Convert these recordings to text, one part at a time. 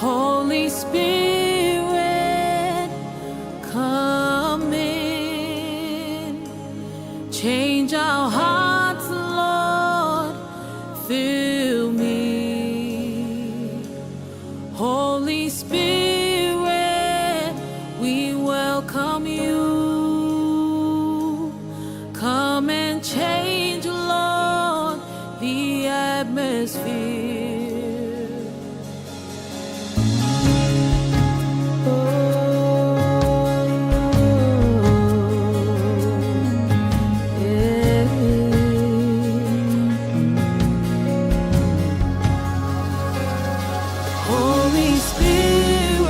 Holy Spirit, come in, change our hearts, Lord, fill me. Holy Spirit, we welcome you. Come and change, Lord, the atmosphere. Holy Spirit,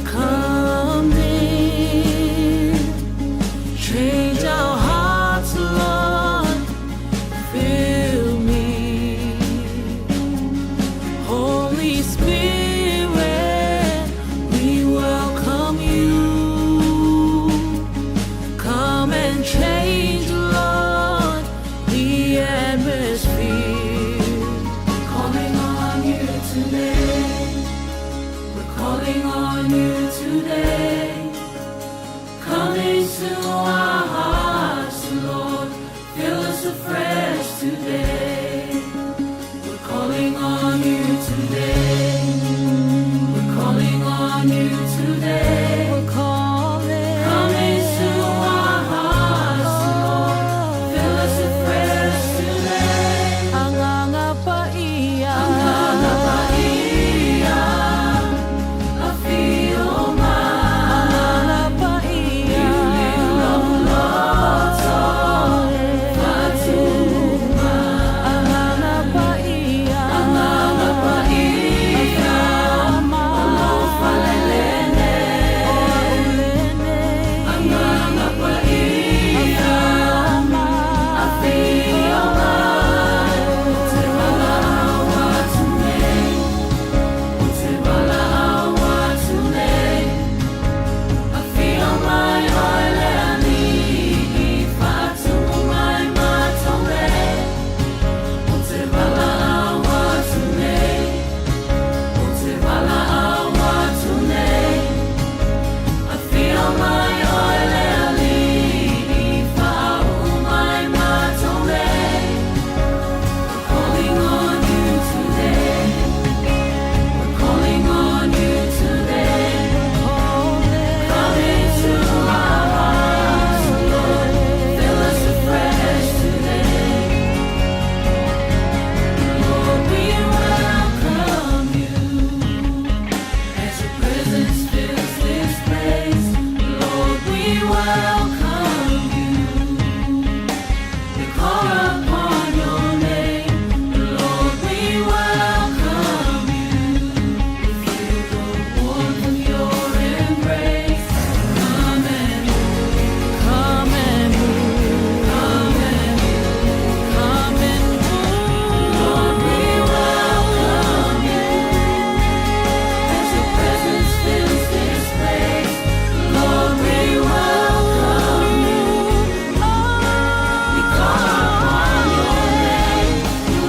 come in, change our hearts, Lord, fill me. Holy Spirit, we welcome you. Come and change, Lord, the atmosphere. Calling on you today. We're calling on you today. Come into our hearts, Lord. Fill us afresh today. We're calling on you today. We're calling on you today. We're calling. Come into our hearts, Lord. Fill us afresh today. Anganga pa iya. Anganga pa iya. Afioma. Anganga pa iya. Ililoloto. Fatuma. Anganga pa iya. Anganga pa iya. Afioma. Falelene. Olene. Anganga pa iya. Afioma. Afioma. Utebala awa tune. Utebala awa tune. Afioma oile ani. Fatuma matome. Utebala awa tune. Utebala awa tune. Afioma oile ani. Fatuma matome. Calling on you today. We're calling on you today. Come into our hearts, Lord. Fill us afresh today. Lord, we welcome you as your presence fills this place. Lord, we welcome you. We call upon your name. Lord, we welcome you. We feel the warmth of your embrace. Come and move. Come and move. Come and move. Come and move. Lord, we welcome you as your presence fills this place. Lord, we welcome you. We call upon your name.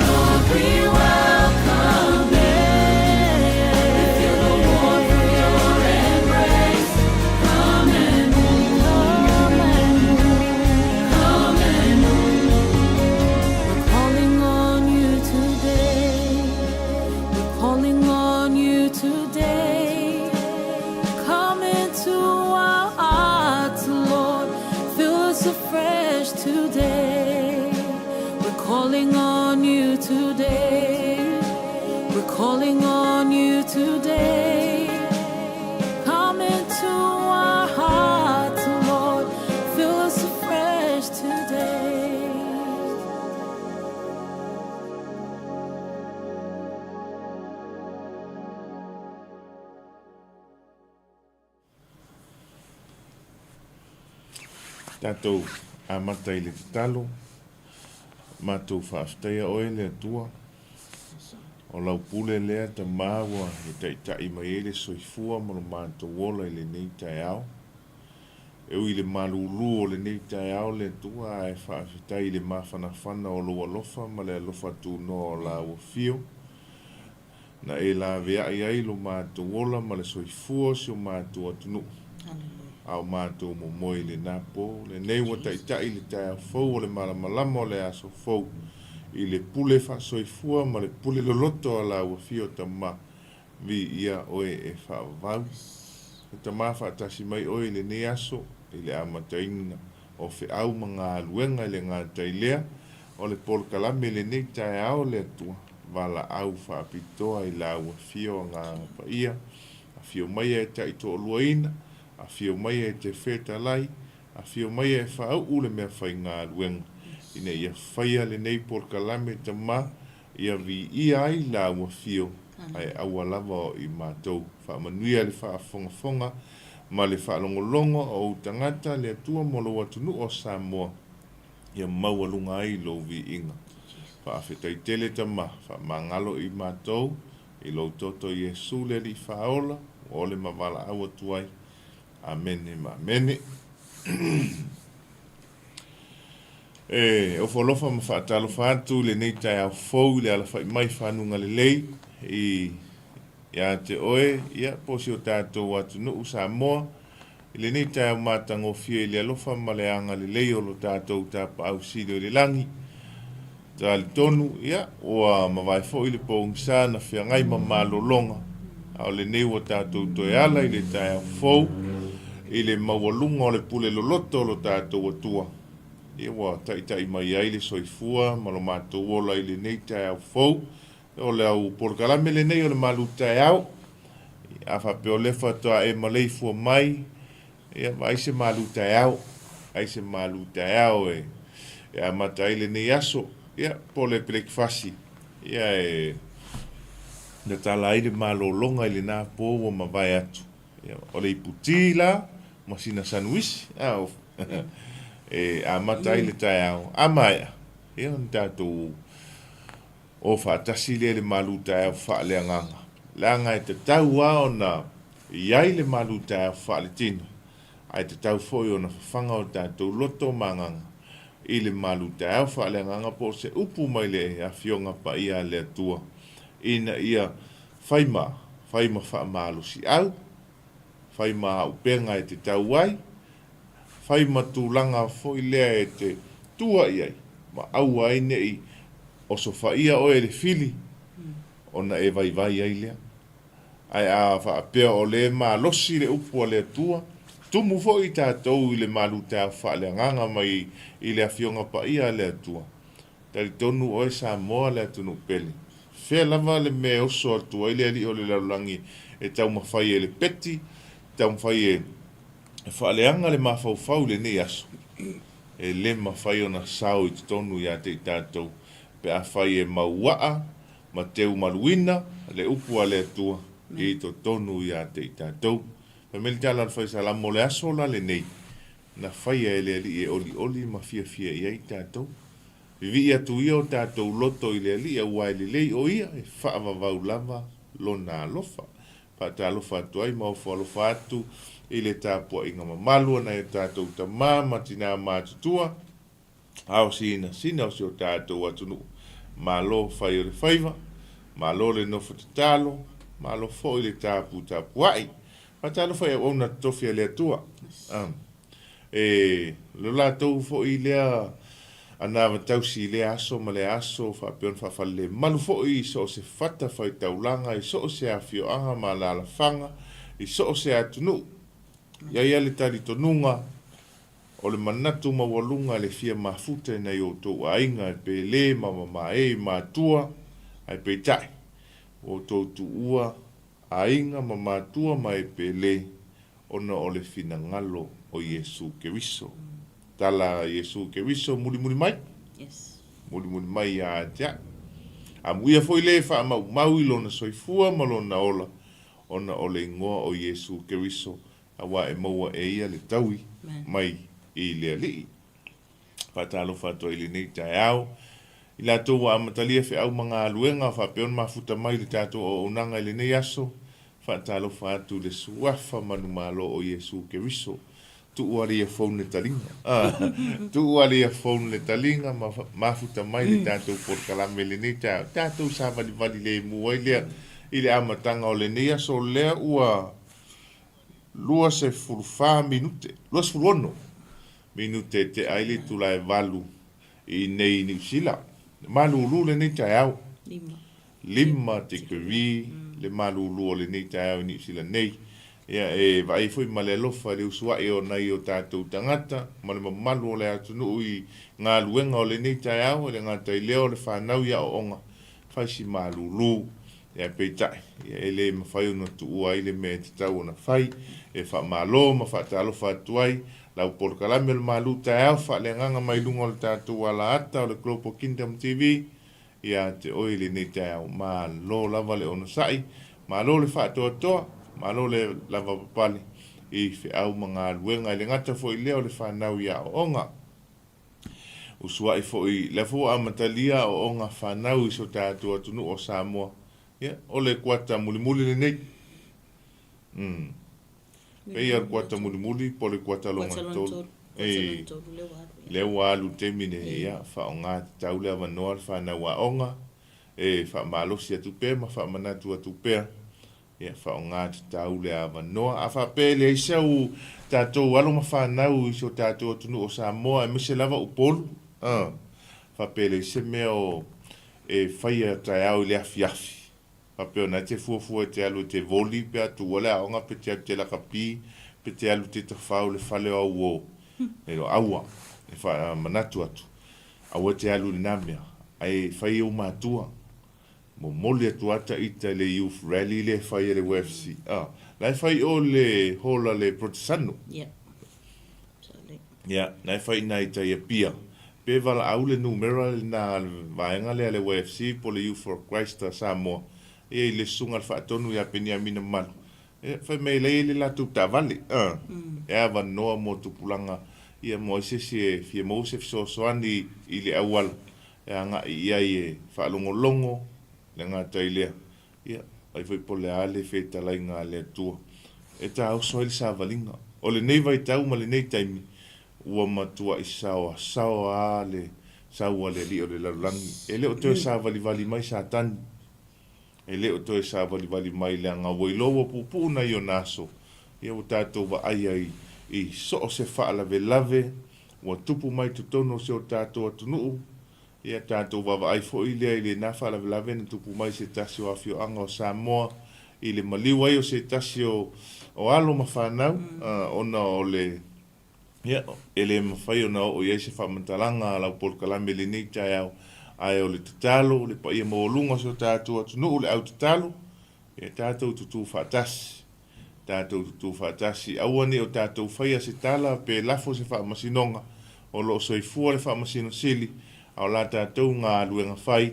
Lord, we welcome you. We feel the warmth of your embrace. Come and move. Come and move. Come and move. We're calling on you today. We're calling on you today. Come into our hearts, Lord. Fill us afresh today. We're calling on you today. We're calling on you today. Come into our hearts, Lord. Fill us afresh today. Tātou amata i le talo, mātou whaafteia oe le atua, o lau pule lea ta māua i tai mai ele soifua mo le mātou wola i le nei tai au. E ui le malulu o le nei tai au le atua e whaafitai le mawhanawhana o lua lofa ma le alofa tu no o la ua fio. na e la vea ai lo mātou ola ma le soifua si o mātou atunu. Au mātou mo moi le napo, le nei wa tai le tai au fau o le malamalama o le aso fau. I le pule fa soifua ma le pule loloto ala ua fio tama vi ia oe e fa vau. E tama fa atasi mai oe le nei aso i le amataina o fe au mga aluenga le ngā tailea o le polkalame le nei tai au le atua. Wala au fa apitoa i la ua fio ngā pa ia. A fio mai e tai to luaina, a fio mai e te feta lai, a fio mai e fa au ule mea fai ngā aluenga. Ina ia whaia le nei polkalame tama, ia vi ia ai la ua fio, ai aua lava o i mātou. Wha manuia le wha fonga, ma le wha longolongo o tangata le atua molo atunu o Samoa. Ia maualunga ai lo vi inga. Wha awhetai tele tama, wha mangalo i mātou, i lo toto Iesu le li whaola, o le mawala awa tuai. Amene ma amene. O folofa ma whaatalo whaatu le nei tai au fau le ala whai mai whanunga le lei i ia te oe, ia posi o tātou atu nuu Samoa i le nei tai au mātango fia i le alofa ma le anga le lei o lo tātou tāpa au silo i le langi tā li tonu, ia oa ma vai fo i le pōng sāna whia ngai ma mālolonga au le nei o tātou toi ala i le tai au fau i le mawalunga o le pule loloto lo tātou atua. Ia wa tai mai ai le soifua, malo mātou ola i le nei tai au fau, o le au polkalame le nei o le malu tai au, a whapeo lefa toa e malei fua mai, ia aise malu tai au, aise malu tai au e a matai le nei aso, ia pole breakfast, ia e na tala ai le malo longa i le nā pō o ma vai atu, ia o le iputi la, masina sandwich, au, a matai le tai au, a maia, ia on tātou o whaatasi le malu tai au wha le anganga. Le anga e te tau a o na iai le malu tai au wha le tino, ai te tau foi o na whanga o tātou loto manganga, i le malu tai au wha le anganga po se upu mai le a fionga pa ia le atua, ina ia whaima wha malu si au, whaima upenga e te tau ai, whai matulanga foi lea e te tua iai, ma au ai nei o so whaia o e le fili, o na e vai ai lea. Ai a whaapea o le ma losi le upu a le tua, tumu foi tātou i le malu tā wha le nganga mai i le awhionga pa ia le tua. Tari tonu o e Samoa le atunu pele. Whea lava le me oso atua i le ali o le laulangi e tau mawhai e le peti, tau mawhai e whaaleanga le mawhauwhau le nei aso. E le mawhai o na sao i tonu i a te tātou. Pe a whai e mauaa, ma teu maluina, le upua le atua, i to tonu i a te tātou. Pe mele tala whai salamo le aso la le nei. Na whai e le ali e oli ma fia i ai tātou. Vivi atu ia o tātou loto i le ali e uai le lei o ia, e whaavavau lava lona alofa. Pa ta alofa atu ai, maufa alofa atu, i le tāpua inga mamalua na e tātou ta māma tina mātutua. Ao sina o si o tātou atunu. Malo whai o le whaiva, malo le nofa te talo, malo fo i le tāpu ai. Pa talo whai au na tofia le atua. Lo la tau fo i lea anawa tausi le aso ma le aso whapeon whawhale malu fo i so se fata whai taulanga i so se a fio anga ma la fanga i so se atunu. Ia le tali tonunga o le manatu mawalunga le fia mafuta nei o tō ainga e pele ma e matua ai pe tai o tō tu ua ainga ma matua ma e pele ona o le fina ngalo o Iesu Keriso. Tala Iesu Keriso muli mai? Yes. Muli mai a tia. A muia foi le wha mau i lona soifua ma lona ola ona o le ingoa o Iesu Keriso. Awa e maua e ia le taui mai i le alii. Patalo whato i le nei tai au. I la tō wa amatalia whi au mga aluenga whapeon mafuta mai le tātou o unanga i le nei aso. Whatalo whatu le suafa manu malo o Iesu Keriso. Tu uari a phone le talinga. Tu uari a phone le talinga mafuta mai le tātou por kalame le nei tātou sa vali le muai lea i le amatanga o le nia so lea ua lua se fulfa minute, lua se fuluono minute te aile tula e valu i nei New Zealand. Malulu le nei tai au. Lima te kuri, le malulu o le nei tai au i New Zealand nei. Ia e vai foi ma le alofa le usua e o nai o tātou tangata, ma le mamalu o le atunu i ngā luenga o le nei tai au, le ngā tai leo le whanau ia o onga, whai si malulu, ia peitai, ia e le mawhai una tu ua i le me te tau ona whai, e wha malo, ma wha talo wha tuai, lau porkalami o le malu tai au, wha le nganga mai lunga o le tātou ala ata o le Global Kingdom TV, ia te oi le nei tai au, ma lo lava le ono sai, ma lo le wha toa toa, malo le lava papale i fe au mga luenga i le ngata fo i leo le whanau ia o onga. Usua i fo i le fo a matalia o onga whanau i so tātua tunu o Samoa. O le kuata muli le nei. Pei ar kuata muli po le kuata longa tolu. Le walu temine ia wha o ngā tau le avanoa le whanau a onga. Wha malosi atu pēr ma wha manatu atu pēr. Ia wha o ngā tau le avanoa. A wha pē le isau tātou alo ma whanau i so tātou tunu o Samoa e mise lava upolu. Wha pē le ise mea o e whaia tai au le afi. Wha pē o nai te fuafua te alu te voli pe atu wale a onga pe te alu te lakapi, pe te alu te tawhau le whale au o. E lo aua, e wha manatu atu. Aua te alu le namea. Ai whaia o mātua. Mo mole atu ata ita le youth rally le whaia le UFC. Lai whai o le hola le protesano. Nai whai nai ta ia pia. Pe wala au le numera na vaenga le UFC po le Youth for Christ a Samoa. E le sunga le whaatonu ia penia mina malu. Whai mei le latu ta vale. E awa noa mo tupulanga. Ia mo isesi e fia Mosef so soani i le awala. E anga ia e whaalongolongo. Le ngā tailea. Ia, ai whai po le ale whetalai ngā lea tua. E ta au soili sa valinga. O le nei vai tau ma le nei taimi. Ua matua i sawa. Sawa a le sawa le li o le larulangi. E leo toe sa vali mai sa tani. E leo toe sa vali mai le anga wailoa pupuna i o naso. Ia o tātou wa ai i so o se wha lave. Ua tupu mai tutono se o tātou atunuu. Ia tātou wawa ai fo i lea i le nafa lave na tupu mai se tasi o awhio anga o Samoa. I le maliwa i o se tasi o alo mawhanau. Ona o le... Ia, e le mawhai o na o iei se whamantalanga lau polkalame le nei tai au. Ai o le tatalo, le pa ia mawalunga so tātou atunu le au tatalo. Ia tātou tutu whaatasi. Tātou tutu whaatasi. Auani o tātou whaia se tala pe lafo se whaamasinonga. O lo soifua le whaamasino sili. Au la tātou ngā luenga whai,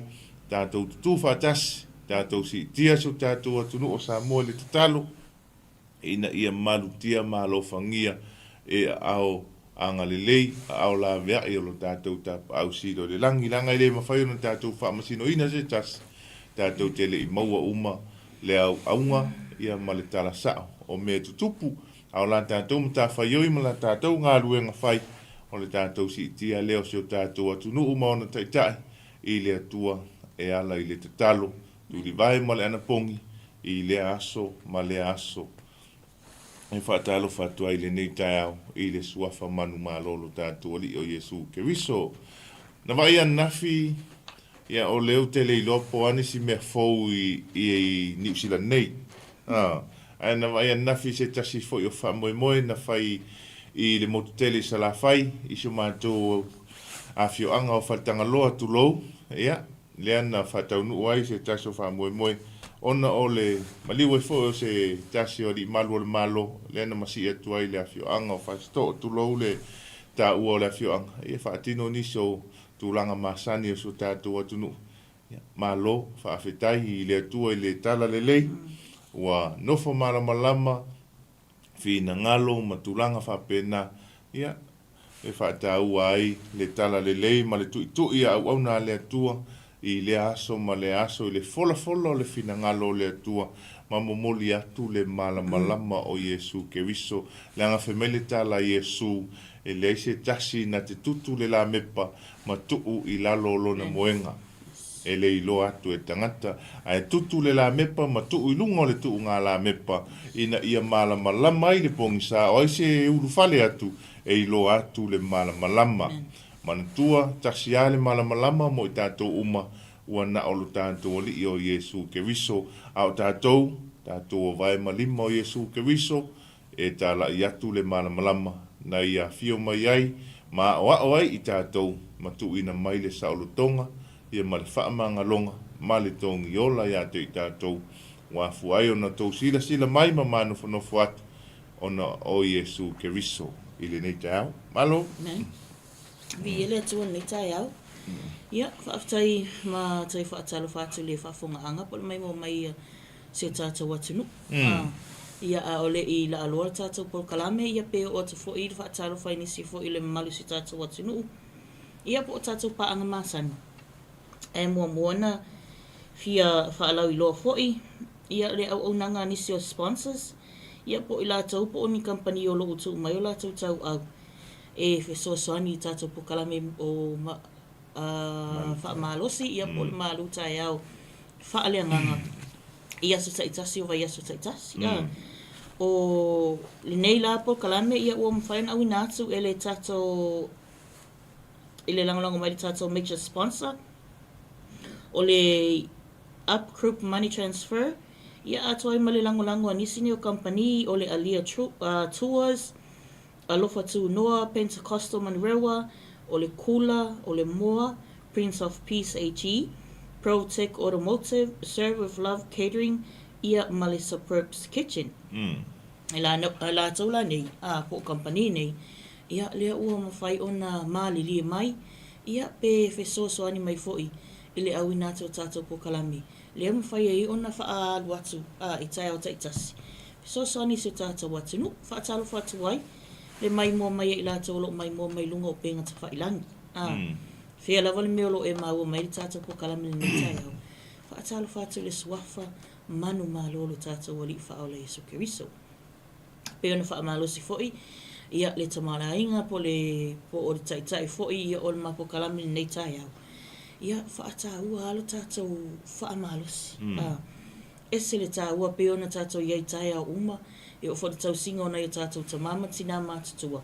tātou tutu whaatasi, tātou si tia so tātou atunu o Samoa le tatalo, ina ia malu tia malo whangia e au anga le lei, au la vea e lo tātou tapa au sido le langi, langa i le mawhai ona tātou whaamasino ina se tas, tātou te le i maua uma le au aunga, ia ma le tala sao, o mea tutupu, au la tātou mta whaioi ma la tātou ngā luenga whai, o le tātou si tia leo se o tātou atunu umaona taitai i le atua e ala i le tatalo tu li vai ma le anapongi i le aso ma le aso e whaatalo whatua i le nei tai au i le suafa manu malolo tātou ali o Yesu Keriso na vai anafi ia o leo te le ilopo anisi mea fau i New Zealand nei na vai anafi se tasi fo i o whamoemoe na whai i le motutele sa la fai, i so mātou a fio anga o whatanga loa tu lou, ia, le ana whatau nu ai se taso wha moe, ona o le maliwa i fo se tasi o li malu o le malo, le ana masi atu ai le a fio anga o whasto tu lou le ta ua o le a fio anga, ia whaatino niso tu langa masani o so tātou atu nu, malo, whaafetai i le atua i le tala le lei, ua nofo malama, fina ngalo matulanga whapena ia e whaatau ai le tala le lei ma le tui au na le atua i le aso ma le aso i le fola o le fina ngalo le atua ma momoli atu le malama o Yesu Keriso le anga whemele tala Yesu e le se tasi na te tutu le la mepa ma tuu i lalo lona moenga e le ilo atu e tangata ai tutu le la mepa ma tu ilunga le tu ngā la mepa ina ia malama lama i le pongisa o ai se ulu fale atu e ilo atu le malama lama mana tua tasia le malama lama mo i tātou uma ua na olu tātou li i o Iesu Keriso au tātou o vai malima o Iesu Keriso e tā la i atu le malama lama na ia fio mai ai ma o ai i tātou matu ina mai le saulutonga ia ma le whaamangalonga ma le tongi ola ia te i tātou wafu ai ona tau sila mai ma manofo atu ona o Iesu Keriso i le nei tau malo Vi ele atu nei tai au. Ia, whaaftai ma tai whaatalo whaatu le whaafonga anga, pole mai mo mai se tātou atunu. Ia a ole i la aloa tātou pol kalame, ia pe o te fo i le whaatalo whainisi fo i le malu se tātou atunu. Ia po o tātou paanga māsani. E mua moana fia whaalau i loa fo i, ia le au nanga nisi o sponsors. Ia po i lātou po o ni company o loo tu mai o lātou tau au. E fesoasoani tātou po kalame o whaamalosi, ia po le malu tai au whaaleanganga ia so taitasi o vai aso taitasi. O le nei la po kalame ia ua mwhaina au inatu e le tātou i le langolango mai le tātou major sponsor o le Up Group Money Transfer ia atoai ma le langolango anisini o company o le Alia Tours Alofa tu Noa, Pentecostal Manrewa, o le Kula, o le Moa, Prince of Peace AG, Protec Automotive, Serve with Love Catering, ia ma le Superbs Kitchen. E la taula nei, po company nei, ia lea ua mawhai ona malili mai, ia pe fesoasoani mai foi, i le au inata o tātou po kalami. Lea mawhai e ona whaalu atu, i tai au taitasi. Fesoasoani se tātou atu nu, whaatalo whaatu ai, le mai mua mai i lātou lo mai mua mai lunga o penga ta whailangi. Whia lava le meo lo e maua mai le tātou po kalame le nei tai au. Whaatalo whātou le suafa manu mālolo tātou wali whaau le Iesu Keriso. Pea na whaamalosi foi, ia le tamala inga po o le taitai foi, ia o le mapo kalame le nei tai au. Ia whaataua alo tātou whaamalosi. Ese le tāua pea na tātou iai tai au uma, e o whare tau singa ona i tātou ta mama tina mātutua.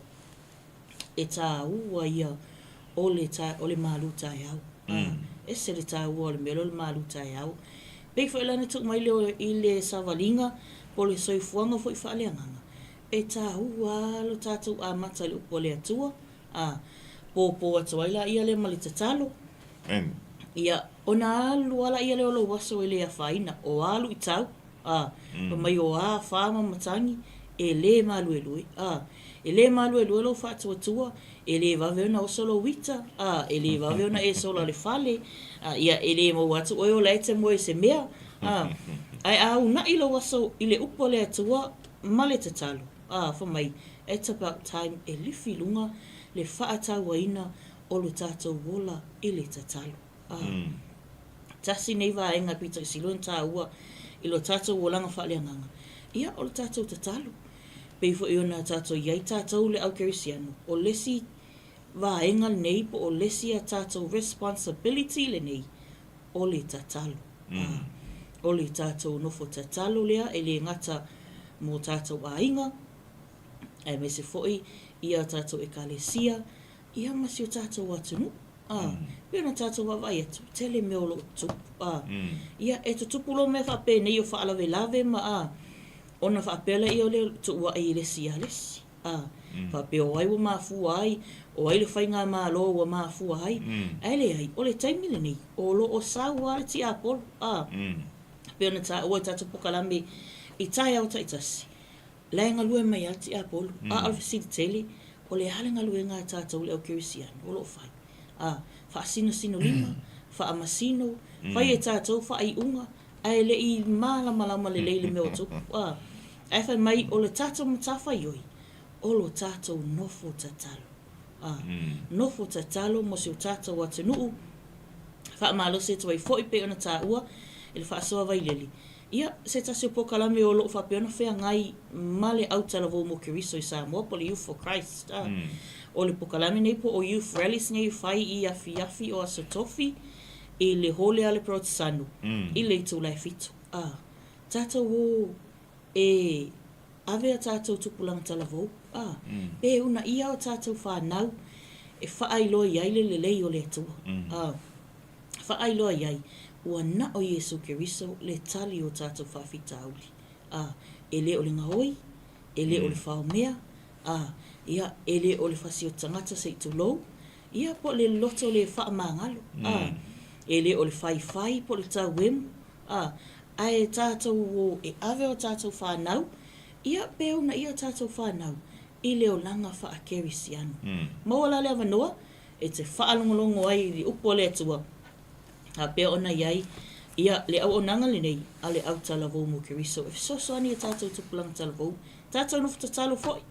E tā ua ia o le mālu tai au. E se le tā ua o le melo le mālu tai au. Pei wha ilana tuk mai leo i le savalinga po le soifuanga fo i whaaleanganga. E tā ua lo tātou a mata le upo le atua. Po atuaila ia le malita talo. Ia ona alu ala ia leo lo waso e le a whaina. O alu i tau. Mai o whaama matangi, e le malu e lui. E le malu e lui lo whaatua tua, e le waweona o solo wita, e le waweona e solo le fale, ia e le mo watu oi o leite mo e se mea. Ai au na ilo waso i le upo le atua, male te talo. Whamai, it's about time e lifi lunga le whaatau waina o lo tātou wola i le te talo. Tasi nei vaenga pita silun tā ua, i lo tātou o langa whaaleanganga. Ia o lo tātou tatalo. Pei fo i ona tātou iai tātou le au kerisiano. O lesi vaenga nei po o lesi a tātou responsibility le nei. O le tatalo. O le tātou nofo tatalo lea e le ngata mo tātou ainga. E me se foi ia tātou e kalesia. Ia masi o tātou atunu. Pena tātou wawai atu, tele meo lo tupu. Ia e tu tupu lo me whape nei o whaalawe lawe ma ona whaapela i o le tu ua i lesi a lesi. Whape o ai wa mafu ai, o ai le whainga maa lo wa mafu ai. Ele ai, o le taimile nei, o lo o sa ua le ti apolo. Pena ua tātou pokalame i tai au taitasi. Laenga lue mai al ti apolo. Alfisi tele, o le halenga lue ngā tātou le au kerisiano, o lo whai. Whaasino lima, whaamasino, whai e tātou, whai unga, ai le i malama le leile meo tupu. Ai whai mai o le tātou matawha ioi, o lo tātou nofo tatalo. Nofo tatalo mo se o tātou atunuu, whaamalo se tuai fo i pe ona tā ua, e le whaasoa vai leli. Ia, se tasi o pokalame o loo whapeona whea ngai male autala vo mo Keriso i Samoa, po le Youth for Christ. O le pokalame nei po o Youth Rallies nei whai i afi o aso tofi, i le hole ale protesanu, i le tu lai fitu. Tātou o ave a tātou tupulanga talavou. Pe una ia o tātou whanau, e whaailoa iai le lei o le atua. Whaailoa iai, ua na o Yesu Keriso le tali o tātou whawhita auli. E le o le ngahoi, e le o le whaomea, ia e le o le whasi o tangata se i tulou, ia po le loto le whaamangalo. E le o le whai po le tau wemu. Ai tātou o e ave o tātou whanau, ia peo na ia tātou whanau, i leo langa whaakeri anu. Mawala le avanoa, e te whaalongolongo ai li upo le atua. Peo ona iai, ia le au onanga le nei, a le au talavou mo Keriso. E fisoso ani e tātou tupulanga talavou, tātou nufta talo foi.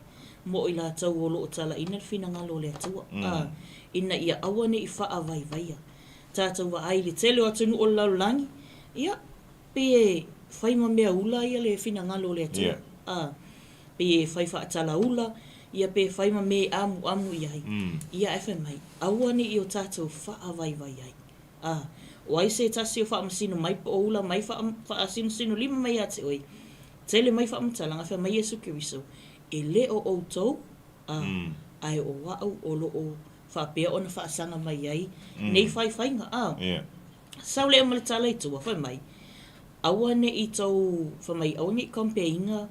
Mo i la tau o loo tala ina fina ngalo le atua. Ina ia awane i wha vai vaia. Tātou wa ai le tele o atunu o laulangi, ia pe fai ma mea ula ia le fina ngalo le atua. Pe fai wha atala ula, ia pe fai ma me amu iai. Ia e whai mai, awane i o tātou wha vai vai ai. O ai se tasi o wha amasino mai po o ula, mai wha asino lima mai ate oi. Tele mai wha amatalanga, wha mai Yesu Keriso. E le o outou, ai o wau o lo o wha pea ona wha asanga mai ai. Nei whai nga, Sau le amale tala i tua, whai mai. Awane i tau, wha mai, awane i kampeinga,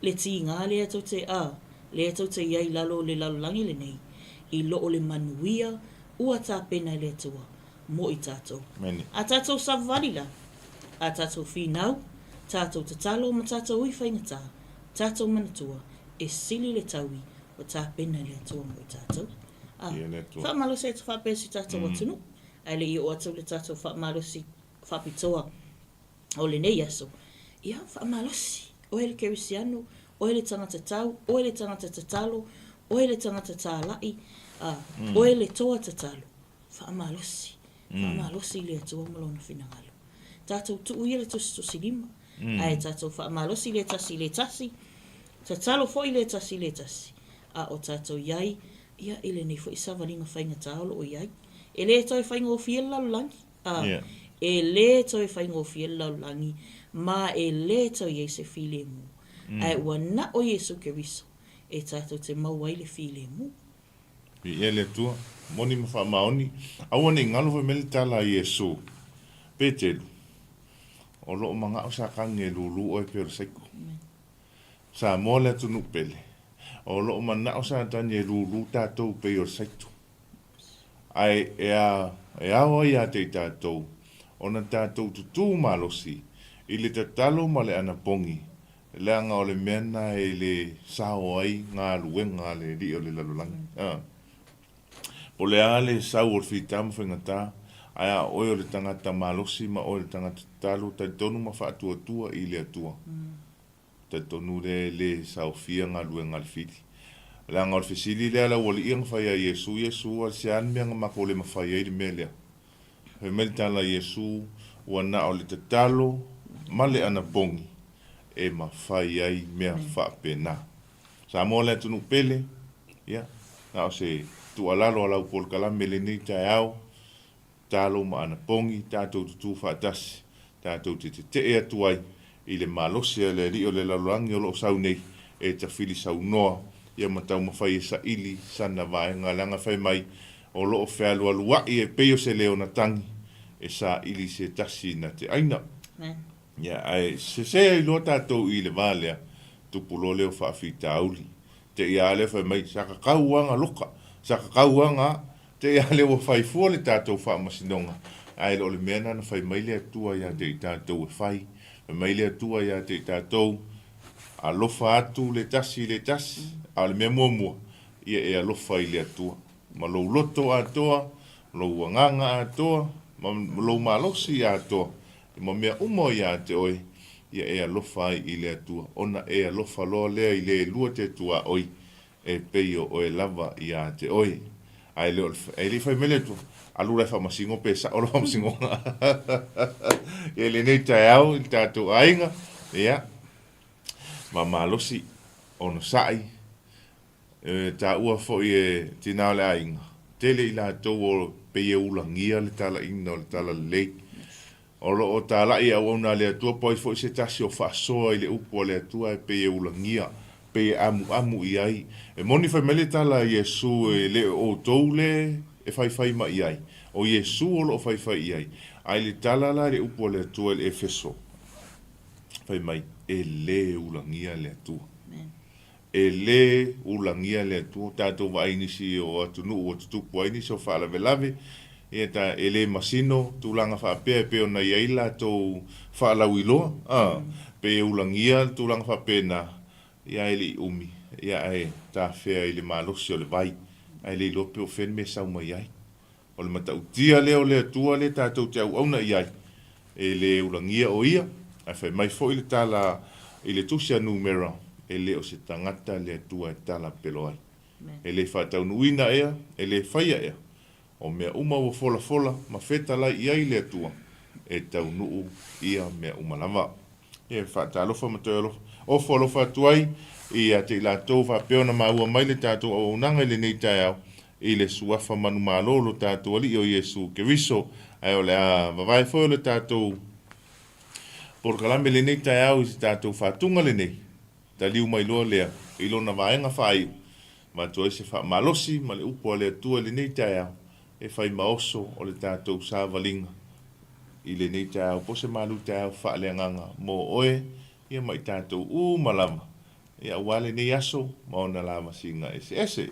le ti ngā le atau te le atau te iai lalo le lalo langi le nei. I lo o le manuia, ua tā pena le atua, mo i tātou. A tātou savali la, a tātou whinau, tātou tatalo, ma tātou ui whaingatā, tātou manatua, e sili le taui, o tā pena le atua mo i tātou. Whaamalo se tu whapesi tātou atunu, ai le i o atau le tātou whaamalo si whapitoa o le nei aso. Ia whaamalosi, o ele kerisiano, o ele tangata tau, o ele tangata tatalo, o ele tangata tālai, o ele toa tatalo. Whaamalosi, whaamalosi le atua malona whinangalo. Tātou tu uia le tosi lima, ai tātou whaamalosi le tasi, tatalo foi le tasi. O tātou iai, ia ele nei fo isavalinga whainga tāolo o iai. E le toi whainga o fiela langi. E le toi whainga o fiela langi, ma e le toi e se file mu. Ai ua na o Yesu Keriso, e tātou te mau ai le file mu. I ele tua, moni ma wha maoni, awane ngalo fa mele tala Yesu, petelu, o loo mga o sa kange lulu o e peo saiku. Sa mole tunu pele, o loo mana o sa tanye lulu tātou peo saiku. Ai ea o ia te tātou, o na tātou tutu malosi, i le tatalo ma le anapongi, le anga o le mena e le sao ai ngā luenga le li o le lalulangi. O le ale sau o le whitamu whaingatā, aia oi o le tangata malosi ma o le tangata talo, tai tonu ma whaatua i le atua. Tai tonu le sao fia ngā luenga le whiti. Le anga o le whisili le ala wali iang whai a Yesu al se anmea ngā mako le mawhai e le mea lea. He mele tala Yesu, ua na o le tatalo, ma le ana bongi, e mawhai ai mea whaapena. Sa mo le tunu pele, na o se tu alalo alau pol kalame le nei tai au, talo ma ana bongi, tātou tutu whaatasi, tātou te e atuai, i le malosi le rio le laluangi o lo sau nei, e ta whili sau noa, ia matau mawhai e sa ili, sana vai, ngā langa whai mai, o lo o whealu alua i e peo se leo na tangi, e sa ili se tasi na te aina. Ia, ai, se i loa tātou i le valea, tupulo leo whaafita auli, te ia le whai mai, sa kakauanga loka, sa kakauanga, te ia leo whai fua le tātou whaamasinonga, ai lo le mena na whai mai le atua ia te i tātou e whai, mai le atua ia te i tātou, a lofa atu le tasi, a le mea mua, ia e alofa i le atua. Ma lou loto atoa, lou anganga atoa, ma lou malosi atoa, ma mea umo ia te oi, ia e alofa i le atua. Ona e alofa loa lea i le lua te tua oi, e peio o e lava ia te oi. Ai leo, e li fai mele tu, alura e whamasingo pe sa olo whamasingo. E le nei tai au, i tātou ainga, ia, ma malosi, ono sai, ta ua fo e tina le ainga. Tele i la tau o pe e ulangia le tala ina o le tala lei. O lo o tala i au na le atua poi fo se tasi o whaasoa i le upo le atua e pe e ulangia, pe e amu i ai. E moni fai mele tala Iesu e le o tou le e fai ma i ai. O Iesu o lo o fai i ai. Ai le tala la le upo le atua le Efeso. Fai mai e le ulangia le atua. E le ulangia le atua tātou wa ainisi o atunu o tutupu ainisi o whaalawe lave. E ta ele masino tulanga fa pe ona ia la to fa la wilo pe ulangia tulanga fa pena ia ele umi ia e ta fe ele malosi o le vai ele lo pe o fen me sa uma ia o le mata utia le o le tua le ta to te ona ia ele ulangia o ia ai fa mai fo ile tala ile tusia numero ele o se tangata le tua tala pelo ai ele fa ta unuina ia ele faia ia o mea uma o fola ma feta lai iai le atua e tau nuu ia mea uma lava. E whata alofa ma teo o folofa tuai i a te la tau whapeona maua mai le tātou o unanga le nei tai au i le suafa manu malolo tātou ali o Iesu Keriso ai o le a vavai fo le tātou por kalame le nei tai au i tātou whatunga le nei ta liu mai loa lea i lona vaenga whai ma toi se wha malosi ma le upo le atua le nei tai au e fai maoso o le tātou sāwalinga. I le nei tāu pose malu tāu whaaleanganga mō oe, ia mai tātou malama. Ia wale nei aso, maona lama singa ese.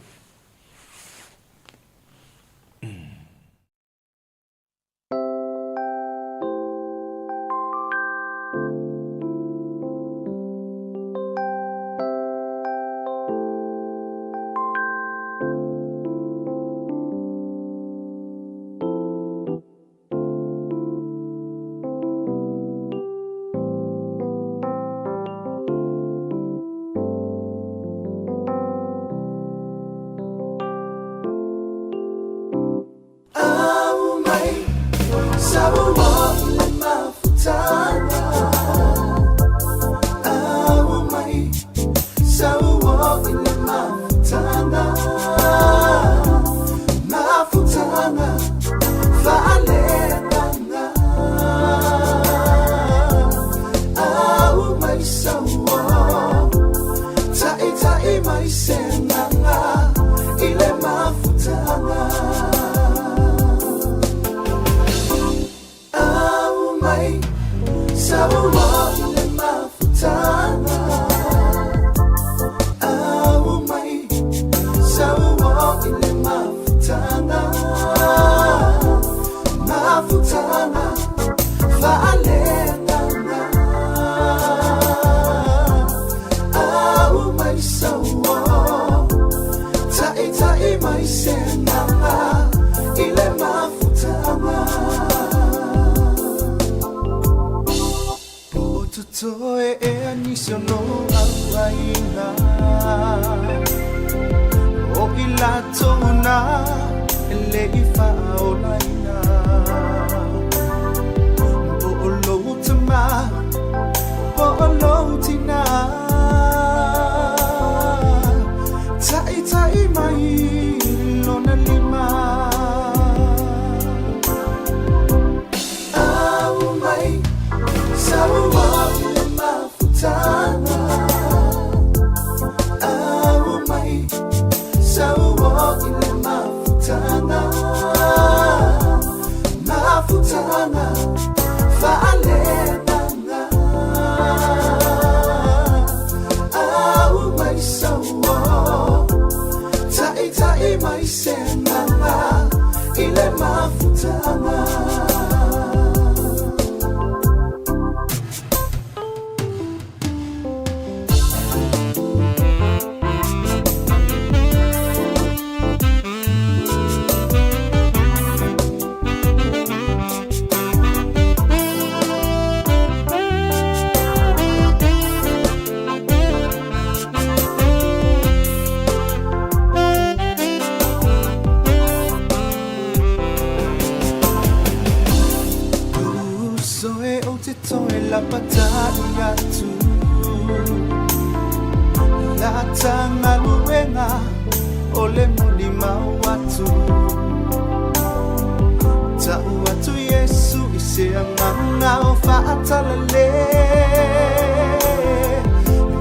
Tau atu Yesu I se anganga o whaatalale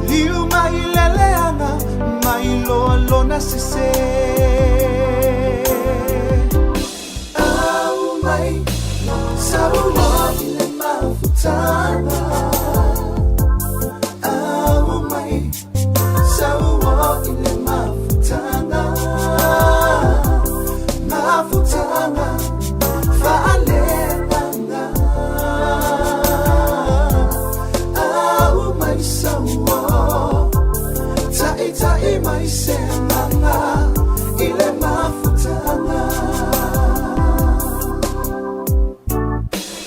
Liu mai leleanga mai loa lona se Au mai Sau loa I le mafutanga Au mai Sau loa I le mafutanga Mafutanga Fa'alebanga Au mai sau Tai mai senanga I le mafutanga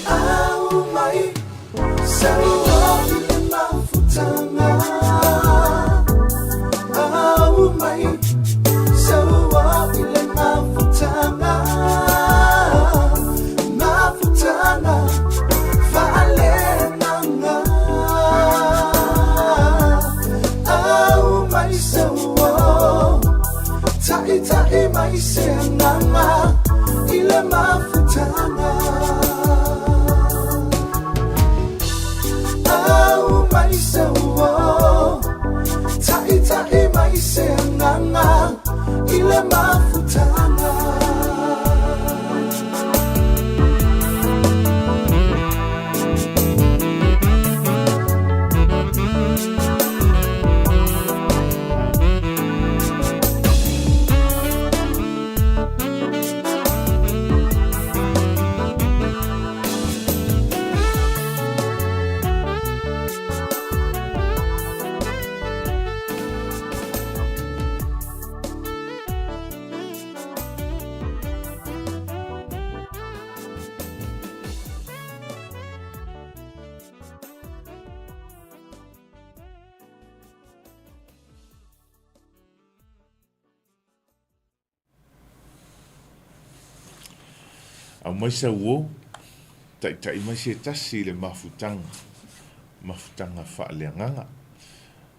Au mai sau I le mafutanga Au mai sau I le mafutanga Mafutanga Fa'alenanga Au mai sau Tai mai senanga I le mafutanga Au mai sau Tai mai senanga I le mafutanga A mai sa uo, tai mai se tasi le mafutanga whaaleanganga.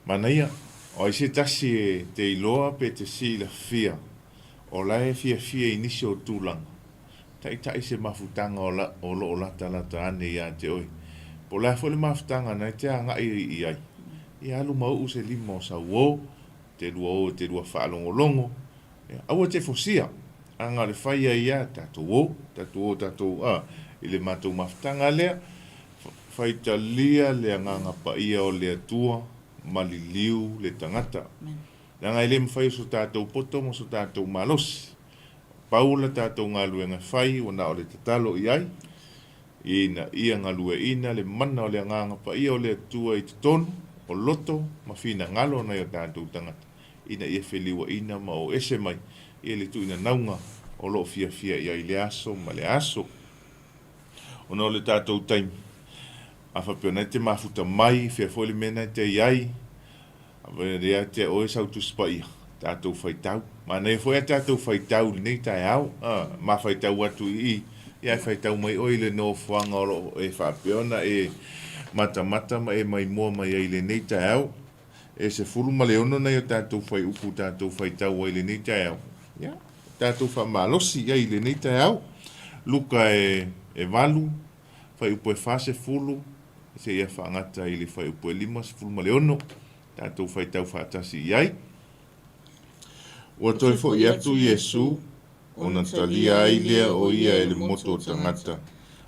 Mana ia, o i se tasi e te iloa pe te si la fia, o lae fia I nisi o tūlanga. Tai se mafutanga o lo lata ane ia te oi. Po lae fo le mafutanga na te anga I ai. I alu mau se lima o sa uo, te lua whaalongolongo. Aua te fosia. Anga le whaia ia, tatou I le mātou mafutanga lea, whaita lia le anganga pa ia o le atua, maliliu le tangata. Nanga ele mwhai so tātou poto mo so tātou malosi. Paula tātou ngā luenga whai, wana o le tatalo I ai, ina ia ngā lue ina, le mana o le anganga pa ia o le atua I tonu, o loto, mawhina ngalo na ia tātou tangata. Ina ia wheliwa ina ma o ese mai, ia le tu ina naunga o lo fia ia I le aso ma le aso. Ona o le tātou taimi. A whapena te mafuta mai, fia foli mena te iai. A rea te oe sau tu spaia. Tātou whaitau. Ma nei foi a tātou whaitau nei tai au. Ma whaitau atu I. Ia whaitau mai oe le no whanga o lo e whapeona e mata ma e mai mua mai e le nei tai au. E se furu ma leono nei o tātou whai upu tātou whaitau o le nei tai au. Ia. Tātou whamalosi ia I le nei tai au. Luka e valu. Whai upu e whase fulu. Se ia whaangata I le whai upu e lima. Se fulu ma leono. Tātou whaitau whaatasi iai. Ua toi fo I atu Yesu. Ona talia ai lea o ia e le moto tangata.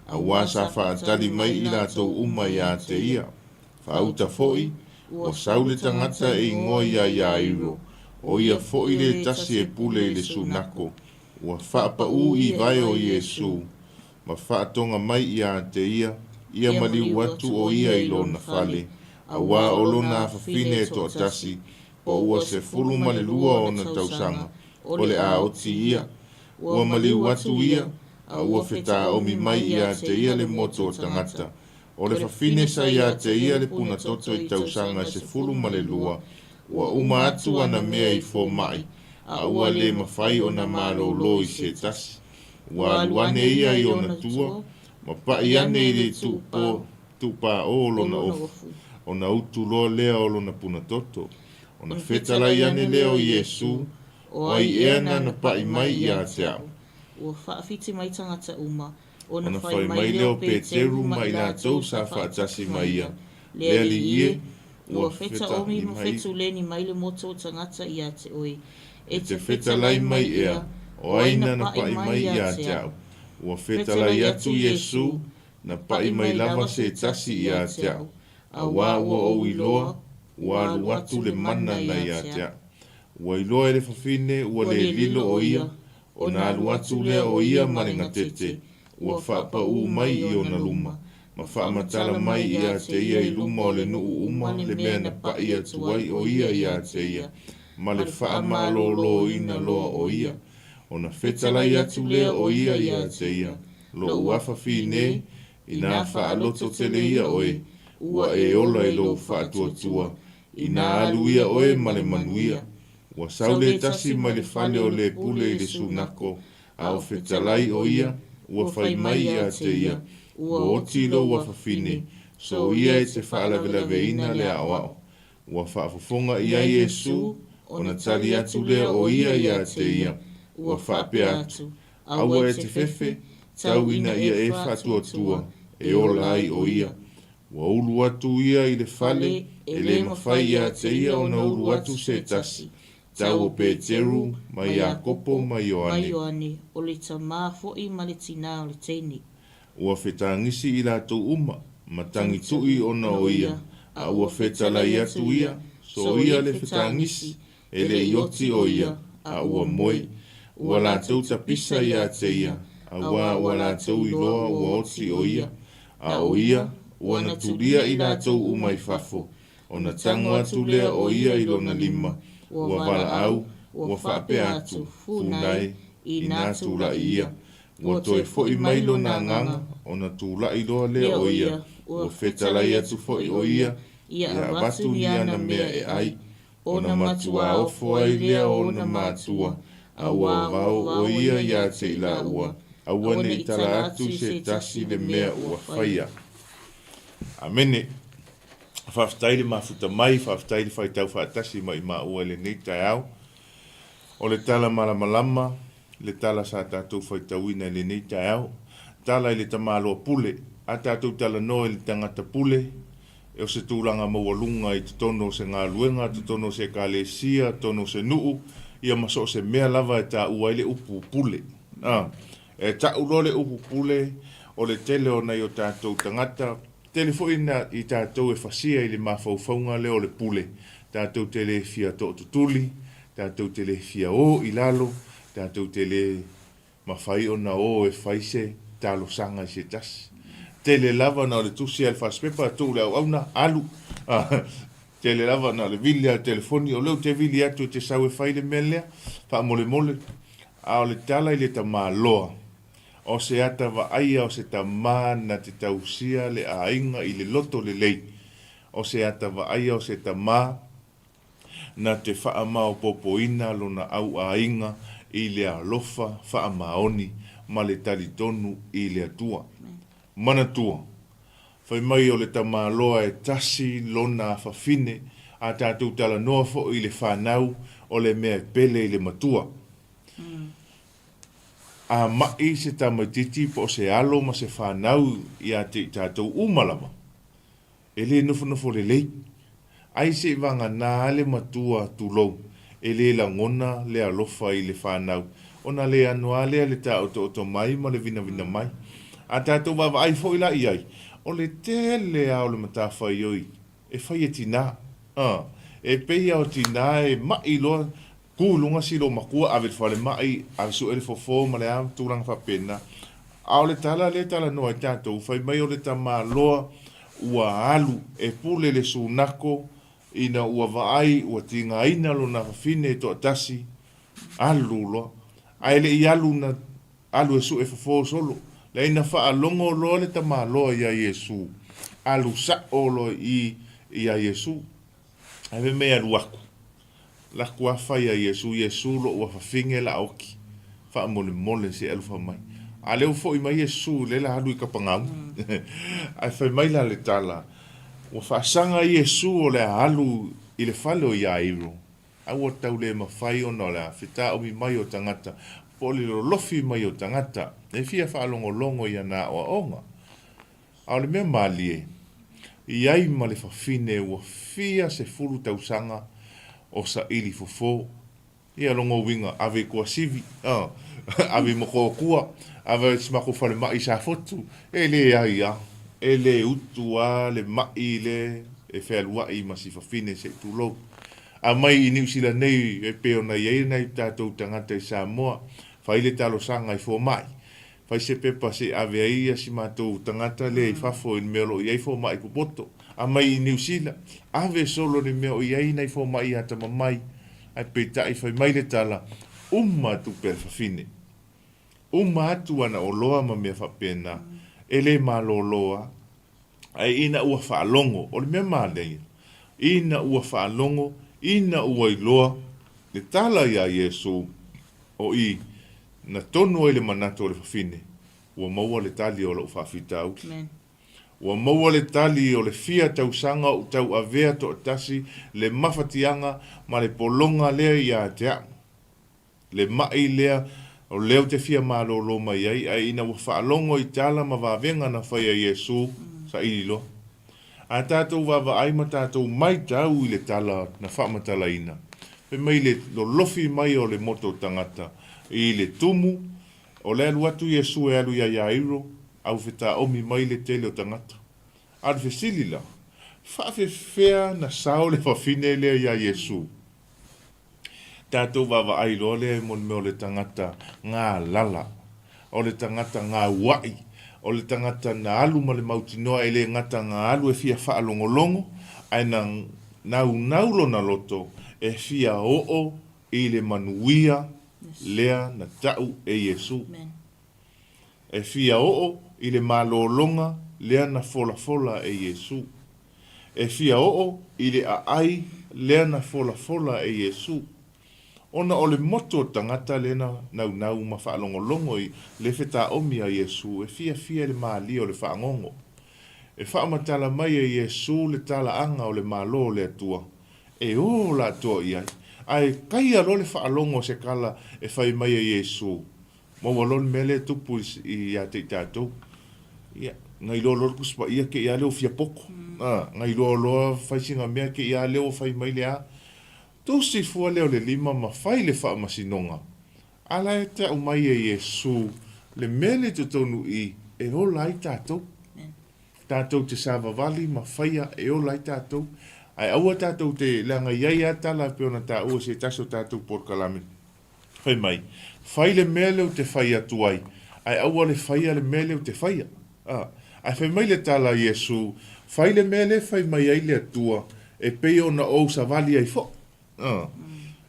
A wasa whaatali mai I lātou uma ia te ia. Whaauta foi. O saule tangata e ngoi ia iro. O ia foi le tasi e pule I le sunako. Ua whaapa I vai o Yesu. Ma whaatonga mai ia te ia. Ia maliu watu o ia I lona whale. A wā olona whawhine to tasi. O ua se fulu male lua o na tausanga. O le a oti ia. Ua maliu watu ia. A ua wheta omi mai ia te ia le moto tangata. O le whawhine sa ia te ia le puna toto I tausanga se fulu male lua. Ua uma atu ana mea I fo mai. A ua le mawhai o na malo lo I se tasi. Ua aluane ia I ona tua. Ma pai ane I le tupa o lona ofu. Ona utu loa lea o lona puna toto. Ona whetala I ane lea o Yesu. O ai ea na pai mai ia te au. ua whaafiti mai tangata uma, o na Ona whai whai mai leo Peteru ma i lātou sa whaatasi mai ia. Lea li ie, ua wheta omi ma whetu leni mai le moto o tangata i a te oi. E te wheta lai mai ea, o aina na pai mai ia te au. Ua wheta lai atu Iesu, na pai mai lava se tasi ia te au. A wā ua o iloa, ua alu atu le mana na ia te au. Ua iloa e le whawhine, ua le lilo o ia, o na alu atu lea o ia maringa tete. Ua whaapa u mai i o na luma. Ma whaamatala mai ia te ia i luma o le nuu uma, le mea na pai atu ai o ia ia te ia. Ma le whaamalolo ina loa o ia. O na whetalai atu lea o ia ia te ia. Lo uafa whine, i nā whaaloto tele ia oe. Ua e ola i lo whaatuatua. I nā alu ia oe ma le manuia. Ua saule tasi ma le whale o le pule i le sunako. A o whetalai o ia, ua whai mai ia te ia. Ua oti lo ua whawhine. So ia e te whaalawelawe ina le awao. Ua whaafofonga ia Iesu, o na tali atu lea o ia ia te ia. Ua whaape atu. Aua e te whewhe, tau ina ia e whaatuatua, e ola ai o ia. Ua ulu atu ia i le whale, e le mawhai ia te ia o na ulu atu se tasi. Tau o Peteru, mai Iakopo, mai Ioane. Mai Ioane, o le tamā fo'i ma le tina o le teini. Ua whetangisi i lātou uma, ma tangi tui ona o ia, a ua whetalai atu ia, so ia le whetangisi, e le ioti o ia, a ua moe, ua lātou tapisa ia te ia, a ua lātou i loa ua oti o ia, a o ia, ua na turia i lātou uma i fafo, o na tango atu lea o ia i lona lima, ua wala au, ua whape atu, funai, i nā tūla i ia, ua toi fo'i mai lona nganga, o na tūla i loa lea o ia, ua whetalai atu fo'i o ia, ia watu ni ana mea e ai, o na matua ofo ai lea o na matua, a ua vau o ia ia te ila ua, a ua ne itala atu se tasi le mea ua whaia. Amene, whaftaile mafuta mai, whaftaile whaitau whaatasi mai ma ua le nei tai au, o le tala malamalama, le tala sa tātou whaitauina le nei tai au, tala i le tamaloa pule, a tātou tala no i le tangata pule, e o se tūranga mawalunga i te tono se ngā luenga, te tono se kālesia, tono se nuu, ia maso se mea lava e tā ua i le upu pule. E tā uro le upu pule, o le tele o nei o tātou tangata, telefoina i tātou e whasia i le mawhauwhaunga leo le pule, tātou tele fia tō tutuli, tātou tele fia o i lalo, tātou tele mawhai o na o e whaise, tālo sanga i se tasi. Tele lava na le tusi al whaspepa tō le au na alu. Tele lava na le vili al telefoni, o leo te vili atu te sau e whaile melea, wha mole mole, a o le tala i le ta māloa. O se ata wa aia o se ta mā na te tausia le a inga i le loto le lei. O se ata wa aia o se ta mā na te wha mao popoina lo na au a inga i le alofa wha maoni ma le tali tonu i le atua. Mana tua. Whai mai o le ta māloa e tasi lona whawhine a tātou tala noa fo i le whanau o le mea pele i le matua. A mai se tamaititi po se alo ma se whanau i a te tātou umalama. E le nofo le lei. Ai se vanga nā le matua tulou. E le la ngona le alofa i le whanau. Ona le anua lea le tā o mai ma le vina mai. A tātou wawa ai fo ila i ai. O le tele au le mata whai oi. E whai e tina. E peia o tina e mai loa. Kūlunga si lo makua awe whale mai. Awe su ele fofo ma le am tūranga whapena. Au le tala noa i tātou. Whai mai o le tama loa. Ua alu e pule le sunako. Ina ua vaai. Ua tinga ina lo na whawhine to atasi. Alu loa. Ai le i alu na. Alu e su e fofo solo. Le ina wha longo loa le ta māloa i a Iesu. Alu sa olo i a Iesu. Ai mea luaku. Laku a whai a Iesu. Iesu lo ua whawhinge la oki. Wha mole mole se alu wha mai. A leo fo i mai Iesu le la halu i kapangau. Ai whai mai la le tala. Ua whaasanga i Iesu o le halu i le whale o i a iro. Au o tau le mawhai o na le a whita o mi mai o tangata. po le lofi mai o tangata, e fia whaalongolongo ia nā o onga. A le mea malie, iai ma le whawhine ua fia se furu tausanga o sa ili fofo. Ia longo winga, ave kua sivi, ave moko kua, ave smako whale mai sa fotu, e le aia, e le utua, le mai le, e whealua i masi whawhine se tūlou. A mai i New Zealand nei, e peo na iei nei tātou tangata i Samoa, whaile talo sanga i fō mai. Whai se pepa se ave ia si mātou tangata le i whafo i meo lo i ei fō mai kupoto. A mai i New Zealand, ave solo ni meo i ei nei fō mai hata mamai, ai peta i whai mai le tala, tu per whawhine. Atu ana o loa ma mea whapena, e le mā lo loa, ai ina ua whaalongo, o le mea mā leia, ina ua whaalongo, ina ua i loa, le tala ia Yesu, o i, na tonu ai le manato o le whawhine, ua maua le tali o la uwhawhita au. Ua maua le tali o le fia tausanga o tau avea to atasi, le mawhatianga, ma le polonga lea ia te le mai lea, o leo te fia malo lo mai ai ina ua whaalongo i tala ma wawenga na whaia Yesu, sa ililo. A tātou wawa ai ma tātou mai tau i le tala na whaamatala ina. Pe mai le lo lofi mai o le moto tangata i le tumu, o le alu atu Yesu e alu ia iairo, au wheta omi mai le tele o tangata. Ar fesilila, whaafewhea na sao le whawhine lea ia Yesu. Tātou wawa ai lo lea mon meo le tangata ngā lala, o le tangata ngā wai, o le tangata na alu ma le mautinoa e le ngata ngā alu e fia whaalongolongo, ai na naulo na loto e fia oo i le manuia lea na tau e Yesu. E fia oo i le malolonga lea na fola e Yesu. E fia oo i le aai lea na fola e Yesu. Ona o le moto tangata lena nau ma whaalongolongo i le wheta omi a Yesu, e fia le maali o le whaangongo. E whaamatala mai a Yesu le tala anga o le malo le atua. E o la atua iai. Ai kai alo le whaalongo se kala e whai mai a Yesu. Mo walon mele tupu i a te tātou. Ia, ngai lo kuspa ia ke ia leo fia poko. Ngai lo whaisinga mea ke ia leo whai mai le a. Tusi fua leo le lima ma whai le wha masinonga. Ala e te umai e Yesu, le mele te tonu i, e o lai tātou. Tātou te sāwawali ma whaia e o lai tātou. Ai aua tātou te langa iai atala peona tā ua se taso tātou por kalame. Whai mai, whai le mele o te whai atu ai. Ai aua le whaia le mele o te whaia. Ai whai mai le tala Yesu, whai le mele whai mai ai le atua, e peo na o sa vali ai fo.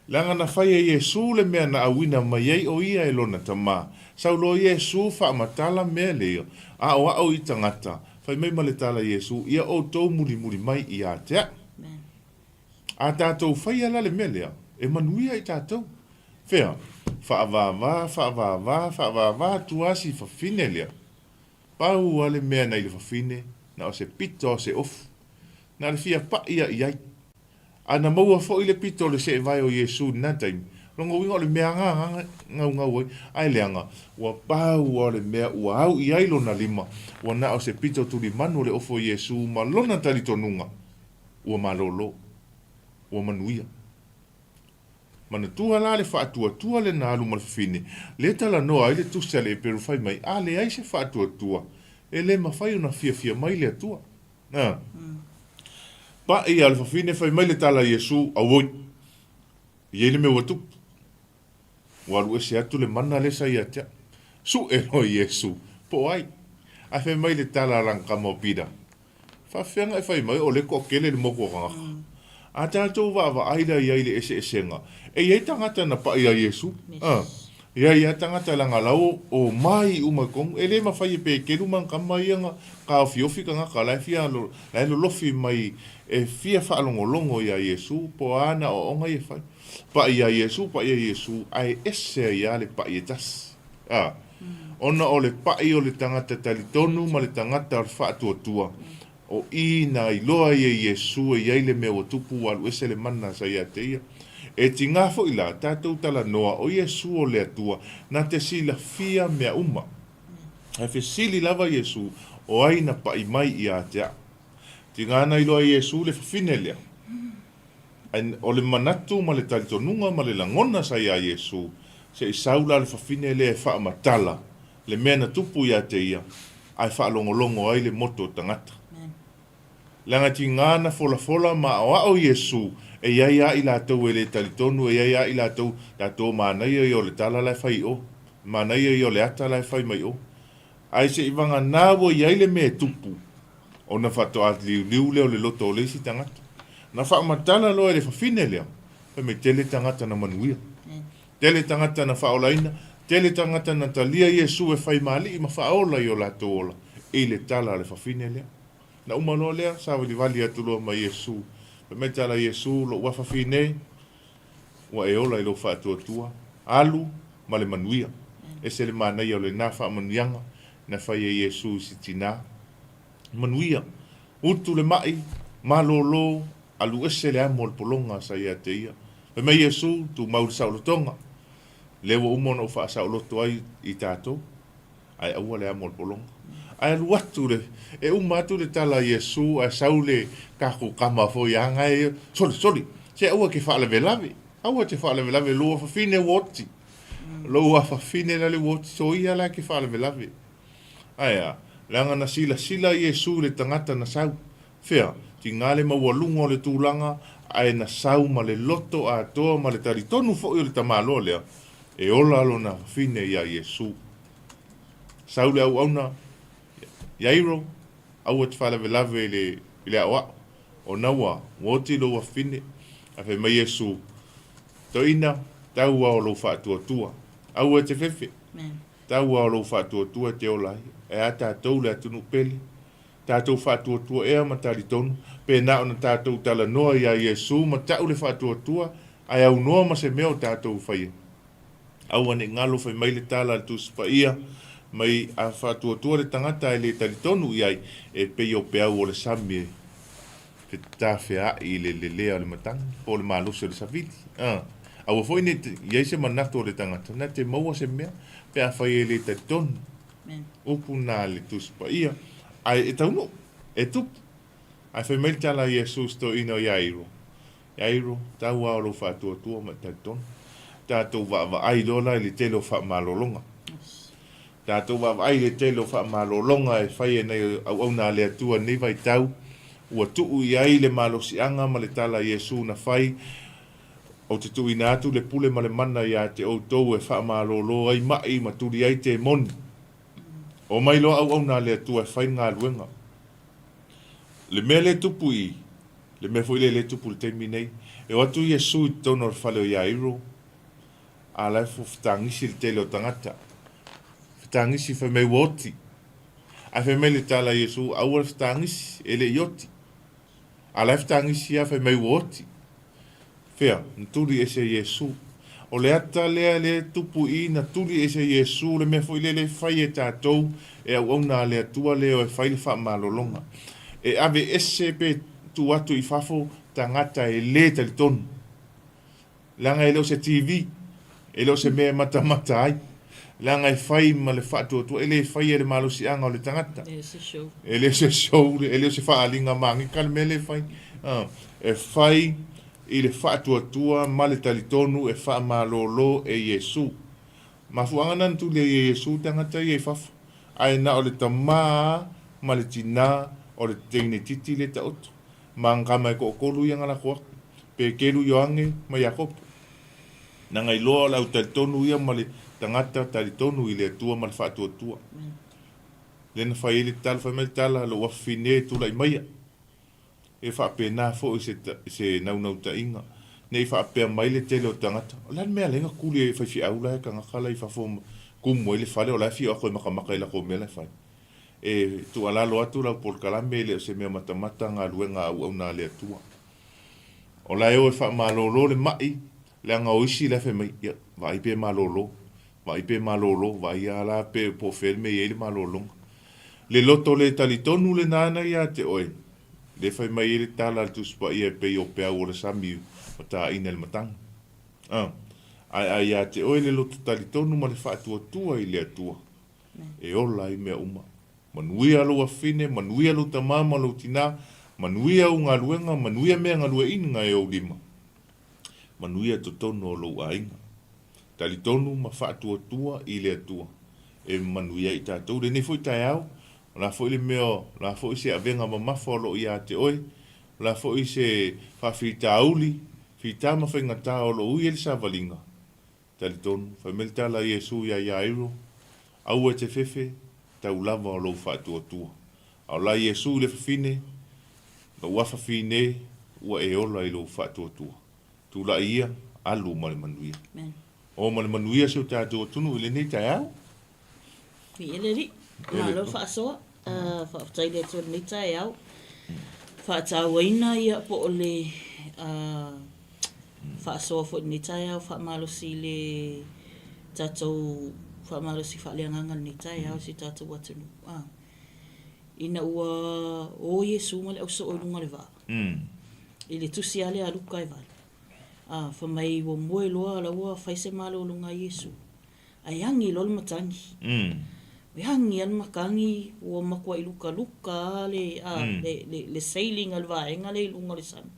Langa na whaia Yesu le mea na awina mai ai o ia e lona tamā. Saulo Yesu whaamatala mea leo, a o au i tangata, whai mai ma le tala Yesu, ia o tau muri mai i a tea. A tātou whaia la le mea lea, e manuia i tātou. Whea, whaavava, tuasi whawhine lea. Pau ale mea nei le whawhine, na o se pito o se ofu. Na le fia pa ia i ai. Ana maua fo i le pito le se vai o Yesu na taimi. Rongo wingo le mea ngau ai, ai leanga. Ua pau o le mea ua au i ai lona lima. Ua na o se pito tuli manu le ofo Yesu ma lona tali tonunga. Ua malolo. Ua manuia. Mana tua la le whaatua le na alu malfine. Le tala noa ai le tusia le peru fai mai. A le ai se whaatua. E le mawhai una fia mai le atua. Pa i alfa fine fai mai le tala Yesu awoi. Iele me watu. Waru e se atu le mana le sa ia tia. Su e no Yesu. Po ai. A fai mai le tala rangka mo pida. Fa whianga e fai mai o le kokele le moko kanga. A tātou wa aida iai le ese nga. E iai tangata na pa ia Yesu. Iai tangata langa lau o mai umakong. E le mawhai pe keru man kama ianga. Ka fiofi ka ngaka lai fia lo lofi mai. E fia whaalongolongo ia Yesu. Po ana o onga i whai. Pa ia Yesu. Ai ese ia le pa ia tas. Ona o le pa i o le tangata talitonu ma le tangata o le whaatua. O ina i loa i Yesu e iai le mea o tupu alu ese le mana sa ia te ia. E tinga fo ila tātou tala noa o Iesu o le atua na te sila fia mea uma. Ai fe sili lava Iesu o aina pa i mai i a tea. Tinga ana ilo a Iesu le fafine lea. O le manatu ma le talitonunga ma le langona sa i a Iesu se i saula le fafine lea e wha matala le mea na tupu i a te ia ai wha longolongo ai le moto tangata. Langa tingana fola ma o Iesu e iai a i lātou e le talitonu, e iai a i lātou mānaia i o le tala lai whai o, mānaia i o le ata lai whai mai o. Ai se iwanga nāwo i aile me tupu, o na whato at liu leo le loto o leisi tangata. Na whaamatala loa e le whawhine leo, pe me tele tangata na manuia. Tele tangata na whaolaina, tele tangata na talia Iesu e whai mali i ma whaola i o lātou ola, e le tala le whawhine leo. Na umano lea, sawa li vali atulua ma Iesu, me tala Iesu lo wa fafine wa e ola i lo fa tua alu ma le manuia e se le mana ia o le na fa manuianga na fa ye Iesu si tina manuia utu le mai malolo alu ese le amol polonga sa ia te ia me Iesu tu mau sa lo tonga le wo umono fa sa lo to ai i tato ai au le amol polonga ai lu atu le e umatu le tala Iesu a saule ka ko kama fo yanga e soli se au ke fa le velave au te fa le velave lo fa fine woti lo fa fine le woti so ia la ke fa le velave ai langa na sila Iesu le tangata na sau fea tingale ma walungo le tulanga ai na sau ma le loto a to ma le taritonu fo le tamalo le e ola lo na fine ia Iesu saule au ona Yairo, au te whale velave le awa, o nawa, woti lo wafine, a fe mai Iesu, to ina, tau au lo whaatua tua, au te fefe, tau au lo whaatua tua te olai, e a tātou le atunu pele, tātou whaatua tua ea matari tonu, pe na ona tātou tala noa ia Iesu, ma tau le whaatua tua, ai au noa ma se meo tātou whaia. Au ane ngalo whai mai le tala le tuspa ia, mai a whātua le tangata e le taritonu iai e pei o pea o le sami e tā whea i le lea o le matanga o le mālusi o le savili. Au a fwoi ne iai se manato o le tangata na te maua se mea pea whai e le taritonu upu nā le tuspa ia ai e tauno e tupu ai whai mai tala Iesu sto ino Iairo tau au lo whātua ma taritonu tātou wa ai lola i le telo wha malolonga tātou wa ai le telo wha malolonga e whai e nei au na le atua nei vai tau ua tuu i ai le malosianga ma le tala Iesu na whai o te tui nātu le pule ma le mana i a te outou e wha malolo ai mai ma turi ai te moni o mai lo au na le atua e whai ngā luenga le mea le tupu i le mea fwile le tupu le teimi nei e watu Iesu i tono le whale o Iairo a lai fufutangisi le tele o tangata tangisi fa mai woti a fa mai le tala Iesu au le tangisi ele yoti a le tangisi a fa mai woti fea nturi ese Iesu o le ata le tupu i na turi ese Iesu le me foi le fai e tātou e au na le atua le o e fai le fa malolonga e ave ese pe tu atu i fafo tangata e le talitonu langa ele o se TV ele o se me mata ai langa e fai ma le whaatua tua, ele e fai e le malusi anga o le tangata. Ele se show, ele se whaalinga mangi, kale me le fai. E fai i le whaatua tua, ma le talitonu e wha malolo e Iesu. Ma fuanga nantu le Iesu tangata i e fafu. Ai na o le tamaa, ma le tina, o le teine titi le taoto. Ma ngama e kookolu i angala kuak. Pe kelu yoange ma Yakopo. Nanga i loa lau talitonu ia ma le tangata talitonu i le atua ma le whaatua tua. Lena whai ele tala, whai mai tala, lo wafine tula i maia. E whaapena fo i se naunau ta inga. Nei whaapea mai le tele o tangata. O lan mea lenga kuli e whaifi aula e ka ngakala i whafo kumu ele whale o lai fi o koe makamaka i la ko mele whai. E tu alalo atu lau por kalame le o se mea matamata ngā luenga au au nā le atua. O lai o e whaamalolo le mai, le anga oisi le whai mai, vai pe malolo. Vai pe malolo, vai ala pe po ferme e le malolonga. Le loto le talitonu le nana ia te oe. Le fai mai ele tala le tuspa ia pe o pea o le sami o ta ina le matanga. Ai ia te oe le loto talitonu ma le whaatua i le atua. E ola i mea uma. Manuia lo afine, manuia lo tamama lo tina, manuia o ngā luenga, manuia mea ngā lue inga e o lima. Manuia to tono o lo ainga. Talitonu ma whaatua i le atua. E manuia i tātou. Le ne fo i tai au, la fo i le mea, la fo i se avenga ma mafolo i a te oe, la fo i se whawhita auli, whita ma whaingata o lo ui e le savalinga. Talitonu, whamelta la Iesu ia iairo, au e te fefe, tau lava o lo whaatua. Au la Iesu le whawhine, na wafa whine, ua e ola i lo whaatua. Tu la ia, alu ma le manuia. O ma le manuia se o tātua tunu, ile nei tai au. Mi ele ri. Nā lau whaasoa, whaatai le atua nei tai au. Whaatau waina ia po o le whaasoa fo nei tai au, whaamalosi le tātou, whaamalosi whaaleanganga nei tai au si tātou atunu. Ina ua o Iesu ma le au so o lunga le waa. I le tusi ale a luka e vale. Whamai ua moe loa la ua whaise malo o lunga Iesu. Ai hangi lol matangi. We hangi an makangi ua makua i luka le sailing al vaenga le lunga le sami.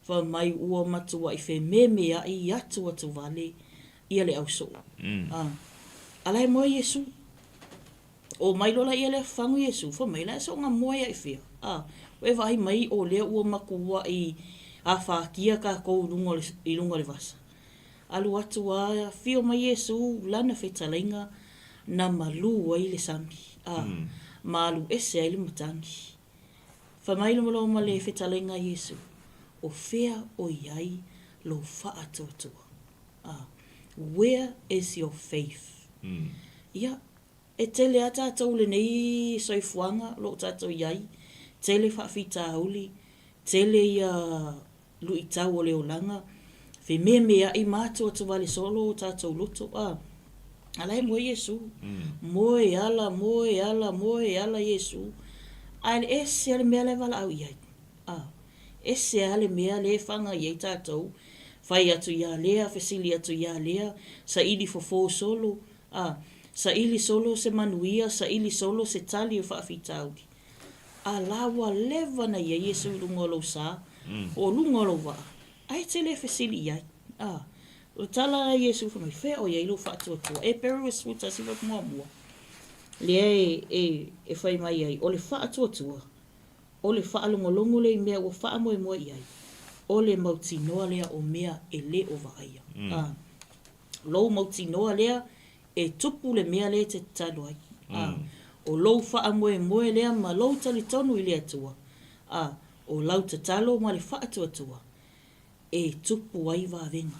Whamai ua matua i whe memea i atu vale ia le au so. Alai moe Iesu. O mai lola ia le whangu Iesu. Whamai la so ngā moe ia i whia. We vai mai o lea ua makua i a whaakia ka kou i lunga le vasa. Alu atu a whio mai Iesu lana whetalainga na malu ai le sami. Malu ese ai le matangi. Whamai lo malo ma le whetalainga Iesu. O whea o iai lo whaatotua. Where is your faith? Ia, e tele a tātou le nei soifuanga lo tātou iai. Tele whaafita auli. Tele ia lui tau o leo langa. Fe mea i mātua tu vale solo o tātou loto. Alai moe Iesu. Moe ala Iesu. Ale ese ale mea le vala au iai. Ese ale mea le whanga iai tātou. Whai atu ia lea, whesili atu ia lea. Sa ili fofo solo. Sa ili solo se manuia, sa ili solo se tali o whaafita auli. Alawa leva na ia Iesu lunga lo sa. O lunga lo wa. Ai te le whesili iai. O tala na Iesu whamai whea o iai lo whaatuatua. E peru e suta si wak mua. Lea e whai mai ai. O le whaatuatua. O le whaalongolongo le mea o whaamoe iai. O le mauti noa lea o mea e le o vaia. Lo mauti noa lea e tupu le mea le te talo ai. O lou whaamoe lea ma lou talitonu i le atua. O lau te talo ma le whaatuatua. E tupu ai wa venga.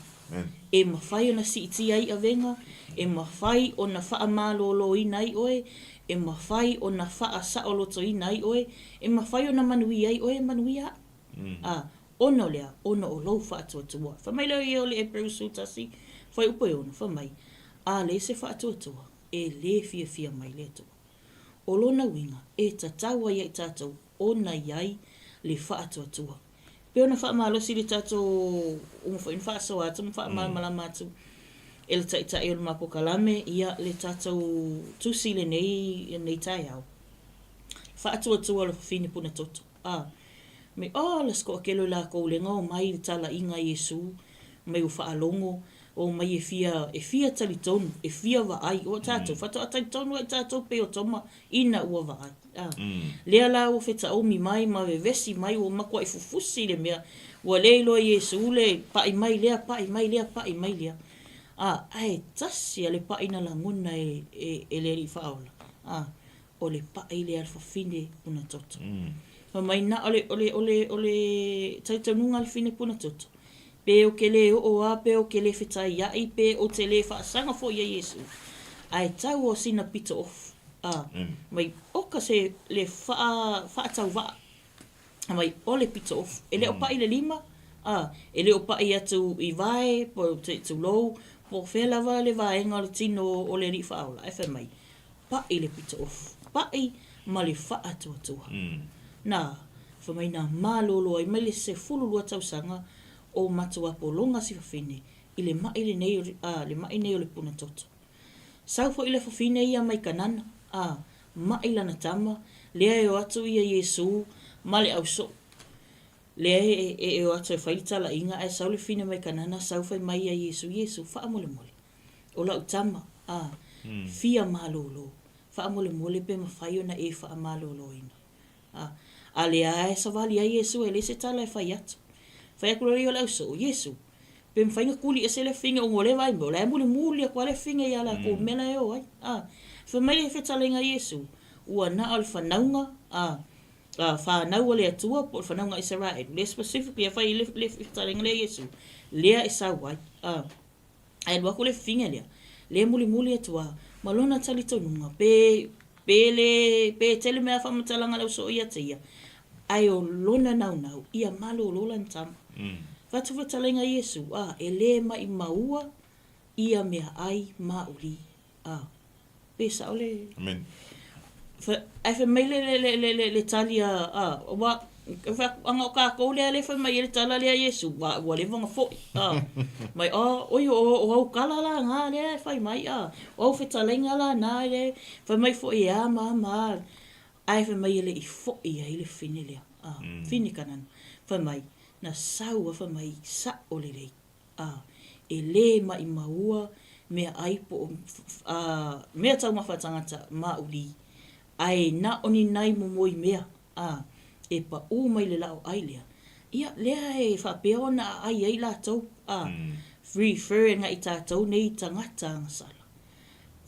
E mawhai o na siiti ai a venga. E mawhai o na whaamalo i nai oe. E mawhai o na whaasaoloto i nai oe. E mawhai o na manui ai oe manui a. Ono lea, ono o lou whaatuatua. Whamai leo i o le e perusu tasi. Whai upo e ono, whamai. Le se whaatuatua. E le fia mai le atua. O lona winga, e tataua iai tātou, ona iai le whaatuatua. Peo na whaamalosi le tātou, umawhain whaasoa atu, whaamalama atu, e le taitai o le mapokalame, ia le tātou tusi le nei tai au. Whaatuatua le whine puna toto. Me la sko akelo la koulenga o mai tala inga Iesu, mai u whaalongo, o mai e fia talitonu, e fia wa ai, o tātou, whato a talitonu e tātou pe o toma, ina ua wa ai. Lea la o wheta o mi mai, ma vesi mai o makua i fufusi le mea, ua leilo Iesu le pai mai lea. Ai tasi a le pai na languna e le ri whaola. O le pai le alfa fine una toto. Mai na ole taitanunga le fine puna toto. Pe o ke le pe o ke le whitai iai, pe o te le whaasanga fo ia Iesu. Ai tau o sina pita off. Mai oka se le whaatau waa. Mai o le pita off. E le o pai le lima. E le o pai atu i vai, po te lou, po whelava le vaenga le tino o le ri whaola. E mai. Pai le pita off. Pai ma le whaatua. Nā, whamai nā mālolo ai mai le se fululua tausanga o matua po longa si whawhine i le mai le nei le mai nei o le puna toto. Sau fo i le fafine ia mai kanana, mai lana tama, lea e o atu ia Iesu, ma le au so. Lea e o atu e whaita la inga, e sau le fine mai kanana, sau fai mai ia Iesu, wha mole mole. O la utama, fia malolo, wha mole mole pe mawhai o na e wha malolo ina. A lea e savali a Iesu, e le se tala e whai atu. Whai akurori o la au so, Iesu, pe mwhainga kuli e se le finga o ngole vai mo, la e muli a kwa le finga i ala ko mela e o ai. Whamai e whetalenga Iesu, ua na al whanaunga, whanau o le atua, po whanaunga Israel. Le specifically, a whai le whetalenga le Iesu, lea e sa wai. Ai wako le finga lea, le muli atua, malona tali tonunga, pe tele mea whamatalanga lau so ia te ia. Ai o lona nau, ia malo lola ntama. Whatu whetalenga Iesu, e le mai maua, ia mea ai mauri. Pesa ole. Amen. Ai fe mai le tali wa anga ka ko le fe mai le tala le Iesu wa le vanga fo. Mai o kala la nga le fai mai o whetalenga la na le fe mai fo ia ma. Ai fe mai le i fo ia le fine le. Fine kanan. Fe mai na sau fa mai sa ole le. E le mai maua mea ai po mea tau mawhatangata mauri ai na oni nai momoi mea e pa u mai le lao ai lea ia lea e whapea ona ai la tau referring i tātou nei tangata ngasala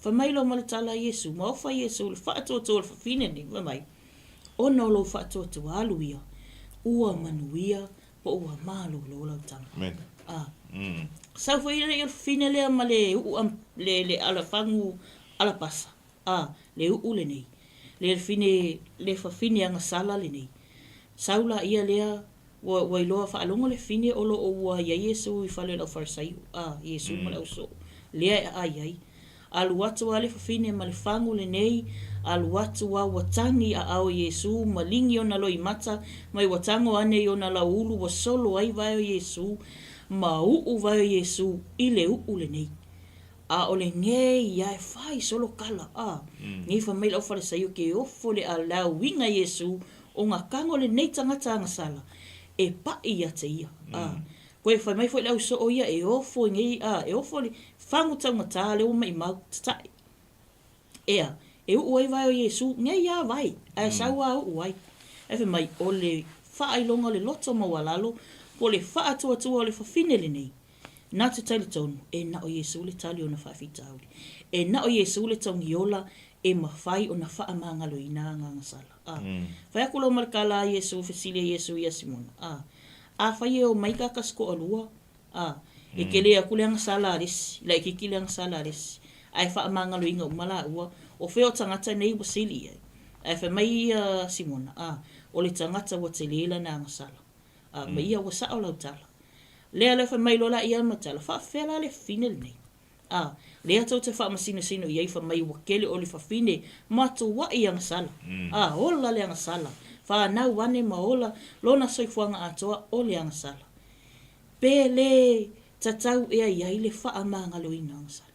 whamailo malatala Iesu mauwha Iesu le whaatoa le whawhine ni whamai ona lo whaatoa aluia ua manuia po ua malo lo lau tanga Amen. Sau foi le fine le ma le ala fangu ala pasa. Le le nei. Le fine le fa fine anga sala le nei. Sau la ia lea wa iloa fa alongo le fine olo o wa ia Iesu I fale la farsai. Iesu ma la so. Lea ai. Alu watu ale fa fine ma le fangu le nei. Alu watu wa watangi a au Iesu malingi ona lo imata mai watango ane ona la ulu wa solo ai vai Iesu. Ma vai Iesu I le le nei. O le ngei ia e whai solo kala. Ngi whamai lau wharesai o ke ofo le a lau winga Iesu o ngā kango le nei tangata ngasala. E pa ia te ia. Koe whamai fwoi lau so o ia e ofo ngei e ofo le whangu tangata le o mai mau tatai. Ea, e ai vai o Iesu ngei ia vai. A sau a ai. E whamai o le whaai longa le loto mawalalo po le whaatua le whawhine le nei. Nā te tali tonu, e na o Iesu le tali o na whawhita auri. E na o Iesu le taungi ola, e mawhai o na whaamangalo I nā ngangasala. Whai ako lau marikala Iesu, Fesilia Iesu ia Simona. Whai e o maika kasko alua. E ke lea kule angasala arisi, la e kikile angasala arisi. Ai whaamangalo inga umala ua, o wheo tangata nei wasili ai. Ai whamai Simona, o le tangata wa te leela nā ngasala. Ma ia wa sao lau tala. Lea le whamai lola ia matala, whaafela le fine le nei. Lea tau te whaamasino iai whamai wakele o le whawhine, matu wa I angasala. Ola le angasala. Whanau wane maola, lona soifuanga atoa o le angasala. Pe le tatau ea iai le whaamangalo ina angasala.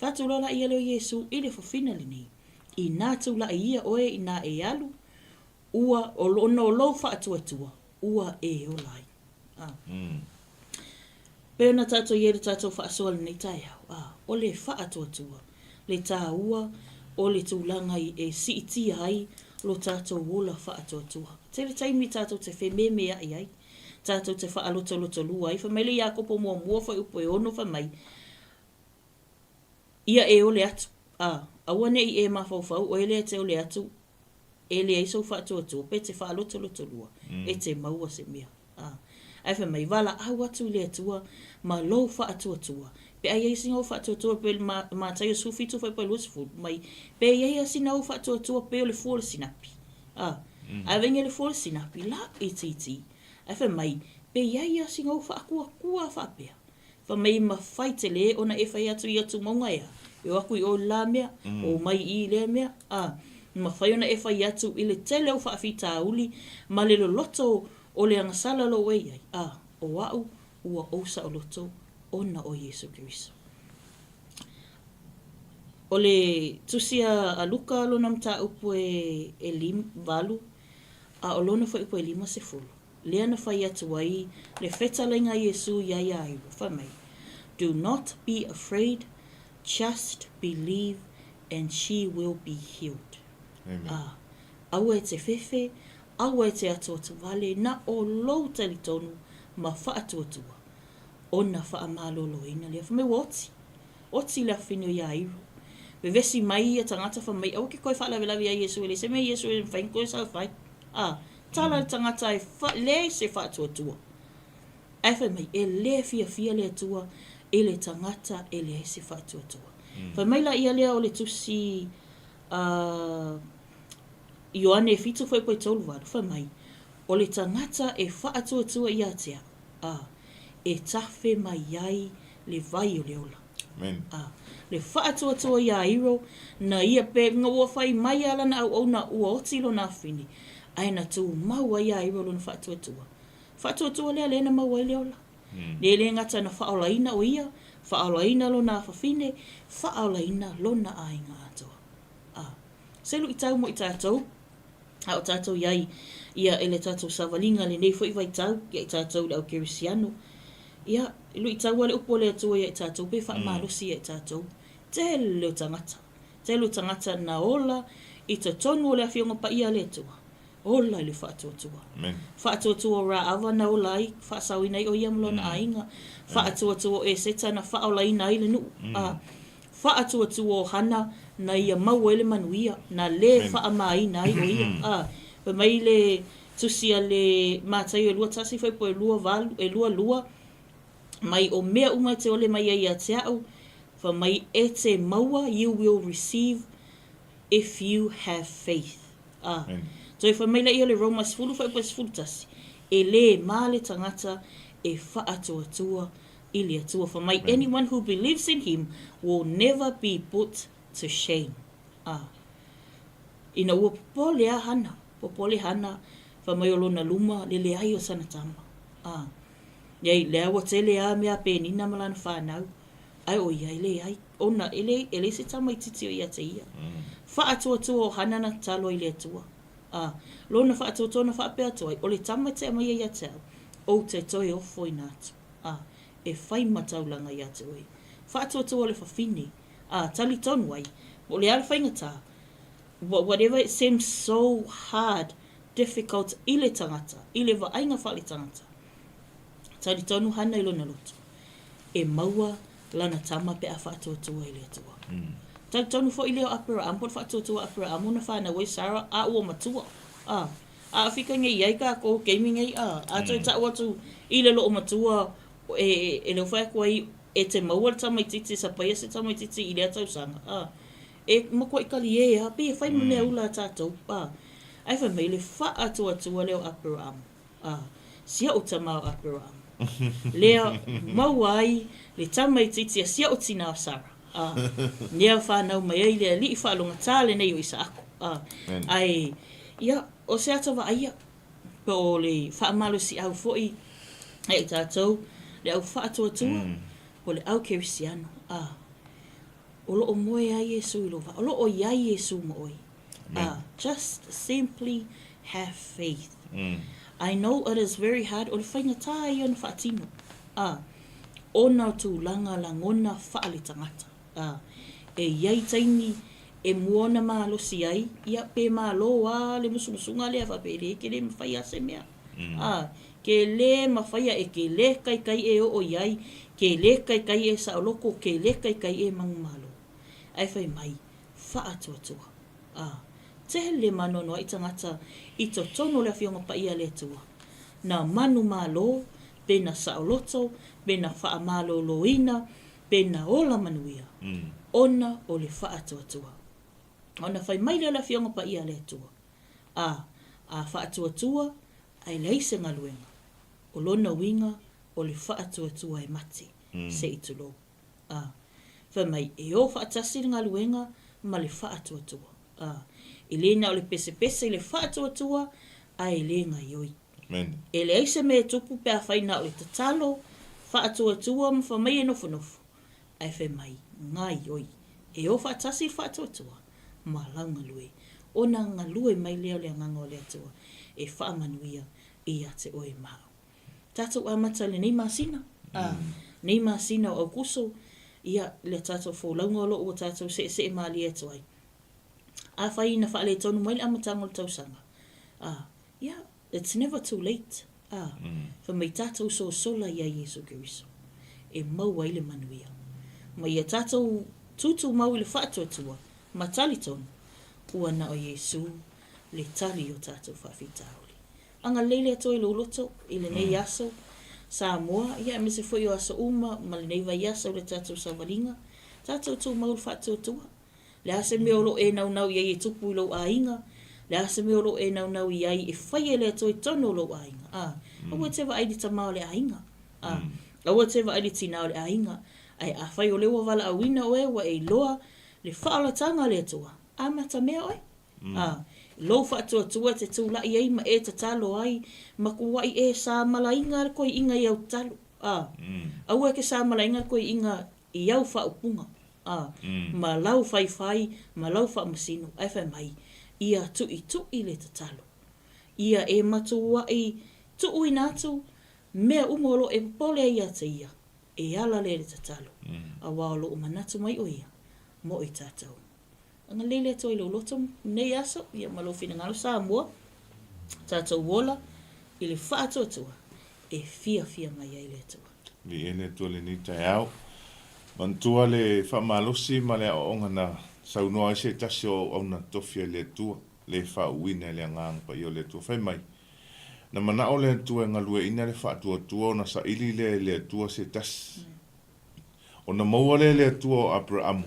Whatu lola ia leo Iesu I le whawhine le nei. I nā tau la ia oe I nā e alu, ua o lona o lau whaatuatua, ua e o lai. Peo na tātou iere tātou whaasoa le nei tai au. O le whaatoatua, le tā ua, o le tūlanga e siiti ai, lo tātou wola whaatoatua. Te le taimi tātou te whememe ai. Tātou te whaaloto lua ai. Whamele ia kopo mua whai upo e ono whamai. Ia e ole atu. Awane I e mawhauwhau, o ele te ole atu, ele e so whaatoatua, pe te whaaloto lua, e te maua se mea. Ai whamai wala au atu le atua, ma lo whaatoatua. Pe ai eisi ngau whaatoatua pe ma tai o sufitu whai pai lusifu, mai pe ai eisi ngau whaatoatua pe o le fuole sinapi. Ai venga le fuole sinapi, la e titi. Ai whamai, pe ai eisi ngau whaakua whapea. Whamai ma whai te le, ona e whai atu I atu maunga ea. E waku I o la mea, o mai I le mea. Ma whai ona e whai atu I le tele o whaafita uli, ma le loto o le angasala lo wei ai. O wau, ua ousa o loto, ona o Yesu Keriso. O le tusia a luka lona mta upu e valu, a o lona fa upu e 5 lea na fai atu ai le whetalenga Yesu ia ai whamai. Do not be afraid, just believe and she will be healed. Amen. Au e te whewhe, au e te atua tu wale, na o lou tali tonu ma wha atua tua. O na wha amalolo ina lea whamai woti. Oti la whinu ia iru. Me vesi mai a tangata whamai, au ke koe wha lawe lawe a Yesu ele, se me Yesu ele whain koe sa whai. Tala tangata e le se wha atua tua. Ai whamai, e le fia le atua, e le tangata e le se wha atua tua. Whamai la ia lea o le tusi Ioane fitu foi poi tolu wadu, whamai. O le tangata e wha atua tua ia tea. E tawhi mai ai le vai o le ola. Amen. Le wha atua tua ia iro, na ia pe nga ua whai mai ala na au na ua otilo na whini. Ai na tu maua ia iro lo na wha atua tua. Wha atua tua lea le na maua le ola. Le ngata na wha ola ina o ia, wha ola ina lo na whawhine, wha ola ina lo na ainga atoa. Selu i tau mo i tātou, o tātou iai, ia ele tātou savalinga le nei fo i vai tau, ia i tātou le au kerisiano. Ia, ilu i tau ale upo le atua ia i tātou, pe wha maalosi ia i tātou. Te leo tangata. Te leo tangata na ola, i te tonu o le awhionga pa ia le atua. Ola i le wha atua tua. Amen. Wha atua tua o rā awa na ola i, wha sawina i o ia mlona ainga. Wha atua tua o e seta na wha ola ina i le nu. Wha atua tua o hana, na ia mau ele manuia, na le wha amaina i o ia. Pa mai le tusia le mātai o lua tasi whai po e lua valu, e lua, mai o mea umai te ole mai ai a te au, fa mai e te maua, you will receive if you have faith. So fa mai la i ole Roma sifulu whai po e sifulu tasi, e le mā le tangata e wha atua tua, i le atua. Fa mai anyone who believes in him will never be put to shame. Ina ua popole hana, fa mai o lona luma, le ai o sana tama. Iai, le awa te le a mea penina malana whanau. Ai o iai, le ai. Ona, ele se tama i titi o ia te ia. Wha atua tua o hanana talo i le atua. Lona wha atua tua na wha apea tua. O le tama te ama ia te au. O te toi ofo i nātu. E whai mataulanga ia te oi. Wha atua tua le whawhine. Tali tonu ai. O le ala whaingata. Whatever it seems so hard, difficult, i le tangata. I le vainga wha le tangata. Tari tonu hana i lona lotu. E maua lana tama pe a whaatotua i le atua. Tari tonu fo i leo apera ampon whaatotua apera amona whana wai Sarah a ua matua. A whika ngai iai ka ko gaming ai a toi ta watu i le loo matua e leo whae kua e te maua le tama i titi sa paia se tama i titi i le atau sanga. E makua i kali e a pe e whai mune aula tātou. Ai whai mai le whaatotua leo apera amu. Sia o tamau apera amu. Lea mauai le tama i titi a sia o tina o Sara. Nea whanau mai ai lea li i whaalonga tāle nei o isa ako. Ai, ia, o se atawa aia, pa o le whaamalo si au foi, e tātou, le au whaatua tua, o le au kerisiano. O lo o moe ai Yesu i lova, o lo o iai Yesu mo oi. Just simply have faith. I know it is very hard. O le whaingata i ona whaatino. Ona tu langa langona whaale tangata. E iai taini e muona maalosi ai. Ia pe maalo a le musumusunga lea whapere ke le mawhai ase mea. Ke le mawhaia e ke le kai e o iai. Ke le kai e saoloko. Ke le kai e mangu malo. Ai whai mai. Whaatuatua. Te le manono i tangata i to tono le whionga pa ia le tua. Na manu malo, pe na saoloto, pe na wha malo loina, pe na ola manuia. Ona o le wha atuatua. Ona whai mai le whionga pa ia le tua. A wha atuatua, ai leise ngaluenga. O lona winga, o le wha atuatua e mate, se i tulo. Whai mai e o wha atasi ngaluenga, ma le wha atuatua. I lena o le pese i le whaatoatua, a e le ngai oi. E le eise me tupu pe a whaina o le tatalo, whaatua ma whamai e nofo. Ai whai mai, ngai oi. E o whaatasi whaatotua, ma launga lue. Ona ngā lue mai leo lea nganga o lea tua, e whaamanuia i a te oe mao. Tātou amata le nei māsina. Nei māsina o kuso, ia le tātou whōlaunga o loo o tātou se maali e tuai. A whai na whaale tonu mai le amatanga o tausanga. Yeah, it's never too late. Whamai tātou so sola ia Yesu Kiriso. E mau ai le manuia. Ma ia tātou tutu mau i le whaatotua, ma tali tonu, ua na o Yesu, le tali o tātou whawhitauli. Anga leile ato i loloto, i le nei aso, sa moa, ia me se foi o aso uma, ma le nei vai aso le tātou savaringa, tātou tu mau le whaatotua. Le ase me olo e nau iai e tupu i lo ainga, le ase me olo e nau iai e whai e le ato i tono lo ainga. Aua tewa ai di tamao le ainga. Aua tewa ai di tinao le ainga. Ai a whai o lewa wala awina oe wa e loa le whaalatanga le atua. A mata mea oe. Lo whaatotua te tūla i ei ma e te talo ai, ma kuwai e sa malainga ar koe inga i au talo. Aua ke sa malainga koe inga i au whaupunga. Ma lau whai, ma lau whaamasino, ai whai mai, ia tu i le te talo. Ia e matua i tu i nātu, mea umolo e pole ia te ia. E ala le te talo. A wālo o manatu mai o ia. Mo i tātou. Anga lele ato i lo loto nei aso. Ia malo whina ngalo sa mua. Tātou wola. I le whaatotua. E fia mai ai le atua. Li ene tua le ni tai au. Mantua le whamalosi ma le aonga na saunoa i se tasi o auna tofia le tua. Le whauina le angang pa i o le tua. Whai mai. Na mana o le tua ngalue ina le whaatua na sa ili le tua se tas. O na maua le tua o Abraamu.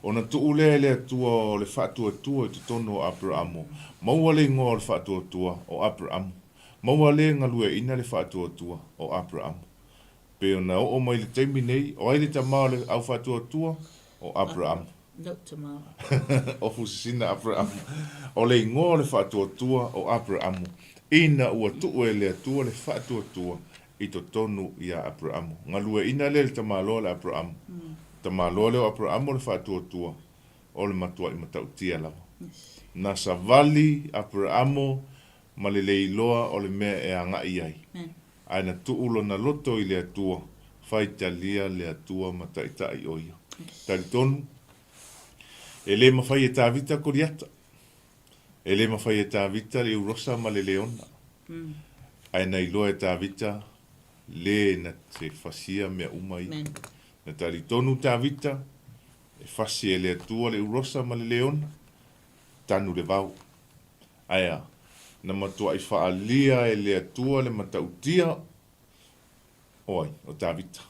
O na tuu le tua o le whaatua i te tono o Abraamu. Maua le ngō le whaatua o Abraamu. Maua le ngalue ina le whaatua o Abraamu. Pe o na o mai le teimi nei, o ai le tamao le au whaatua o Abraamu. No tamao. O fusina Abraamu. O le ngō le whaatua o Abraamu. Ina ua tuu e le atua le whaatua i to tonu i a Abraamu. Ngalue ina le tamalo le Abraamu. Tamalo le Abraamu le whaatua o le matua i matau tia lava. Na sa vali Abraamu ma le leiloa o le mea e anga i ai. Aina tuulo na loto i le atua, whaitalia le atua mataita i oia. Tari tonu, e le mawhai e tāwita koriata. E le mawhai e tāwita le urosa ma le leona. Aina i loa e tāwita, le na te whasia mea umai. Na tari tonu tāwita, e whasi e le atua le urosa ma le leona, tanu le vau. Aia, na matua i whaalia e le atua le matautia, oi, o tāwita.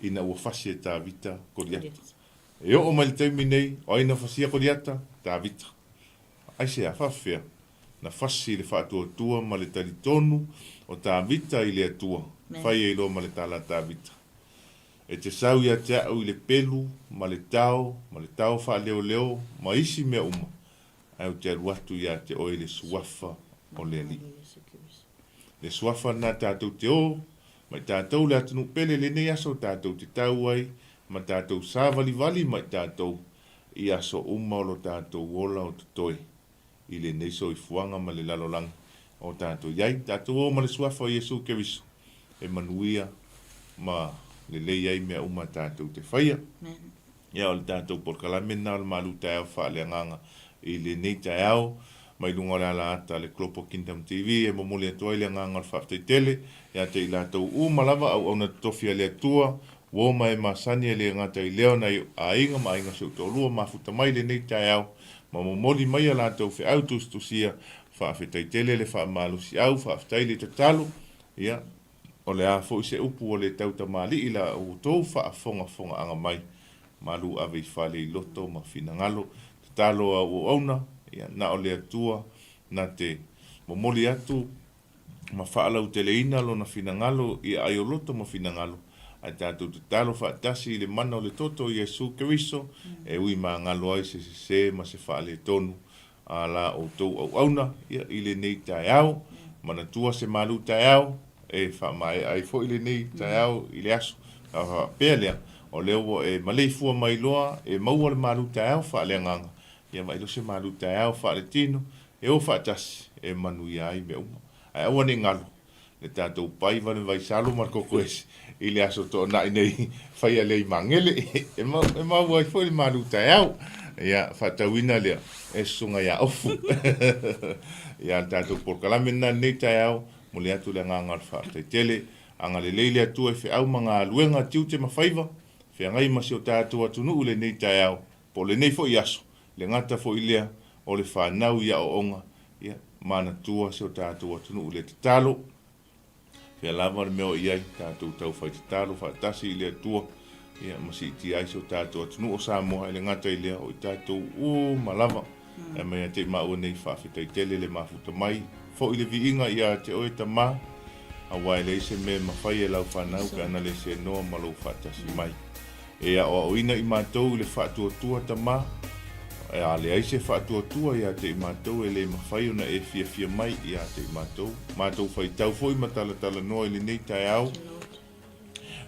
Ina ua whasi e tāwita koriata. E o mai le teimi nei, o ina whasia koriata, tāwita. Ai se a whawhea, na whasi le whaatua ma le tari tonu o tāwita i le atua. Whai e ilo ma le tala tāwita. E te sau ia te au i le pelu, ma le tau wha leo, ma isi mea uma. Ai o te aruatu ia te oe le suafa o le li. Le suafa na tātou te o, mai tātou le atunu pele le nei aso tātou te tau ai, ma tātou sāvali mai tātou i aso uma o lo tātou wola o tutoe. I le neiso i fuanga ma le lalolang o tātou iai, tātou o ma le suafa o Yesu Keriso. E manuia ma le lei ai mea uma tātou te whaia. Ia o le tātou porkalame na o le malu tāo wha le anganga i le nei tāo, mai lunga le ala ata le Klopo Kingdom TV, e momoli atua i le anganga le whaftai tele, ia te i lātou malava au na tofia le atua, wo mai masani e le ngata i leo na a inga ma inga seu tōlua, ma futa mai le nei tāo, ma momoli mai a lātou whi au tustusia, whaftai tele le wha malusi au, whaftai le tatalo, ia, o le a fo se upu o le tauta mali i la o tō wha fonga anga mai, malu ave i whale i loto ma finangalo, tatalo a o auna, ia, na o le atua, na te momoli atu, ma whaalau teleina lo na finangalo, i ai o loto ma finangalo, ai tātou te talo whaatasi i le mana o le toto i Yesu Keriso, e ui ma ngalo ai se ma se whaale tonu, a la o tau au auna, ia i le nei tai au, mana tua se malu tai au, e whamai ai fo ile nei tai au i le aso pēr lea o leo e malei fua mai loa e maua le malu tai au wha lea nganga ia mai lo se malu tai au wha le tino e o wha tasi e manu ia ai me uma ai aua ne ngalo le tātou pai vane vai salo mar koko esi i le aso tō nai nei whai a lei mangele e maua ai fo le malu tai au ia whatauina lea e sunga ia ofu ia tātou porkalame na nei tai au mo le atu le nganga whaatai tele anga le leile atu e whi au mga luenga tiu te mawhaiva whi ngai masi o tātou atunu ule nei tai au po le nei fo i aso le ngata fo i lea o le whanau ia o onga ia mana tua se o tātou atunu ule te talo whi lava le meo iai tātou tau whai te talo whaatasi i lea tua ia masi ti ai se o tātou atunu o Samoa le ngata i lea o i tātou malava e mea te maua nei whawhitai tele le mafuta mai fo i le viinga ia te oe ta ma a wai le se me mawhai e lau whanau ka ana le se noa malo whatasi mai e a o ina i mātou le whaatua tua ta ma e a le aise whaatua tua ia te i mātou e le mawhai ona e fia mai ia te i mātou whai tau fo i matala tala noa i le nei tai au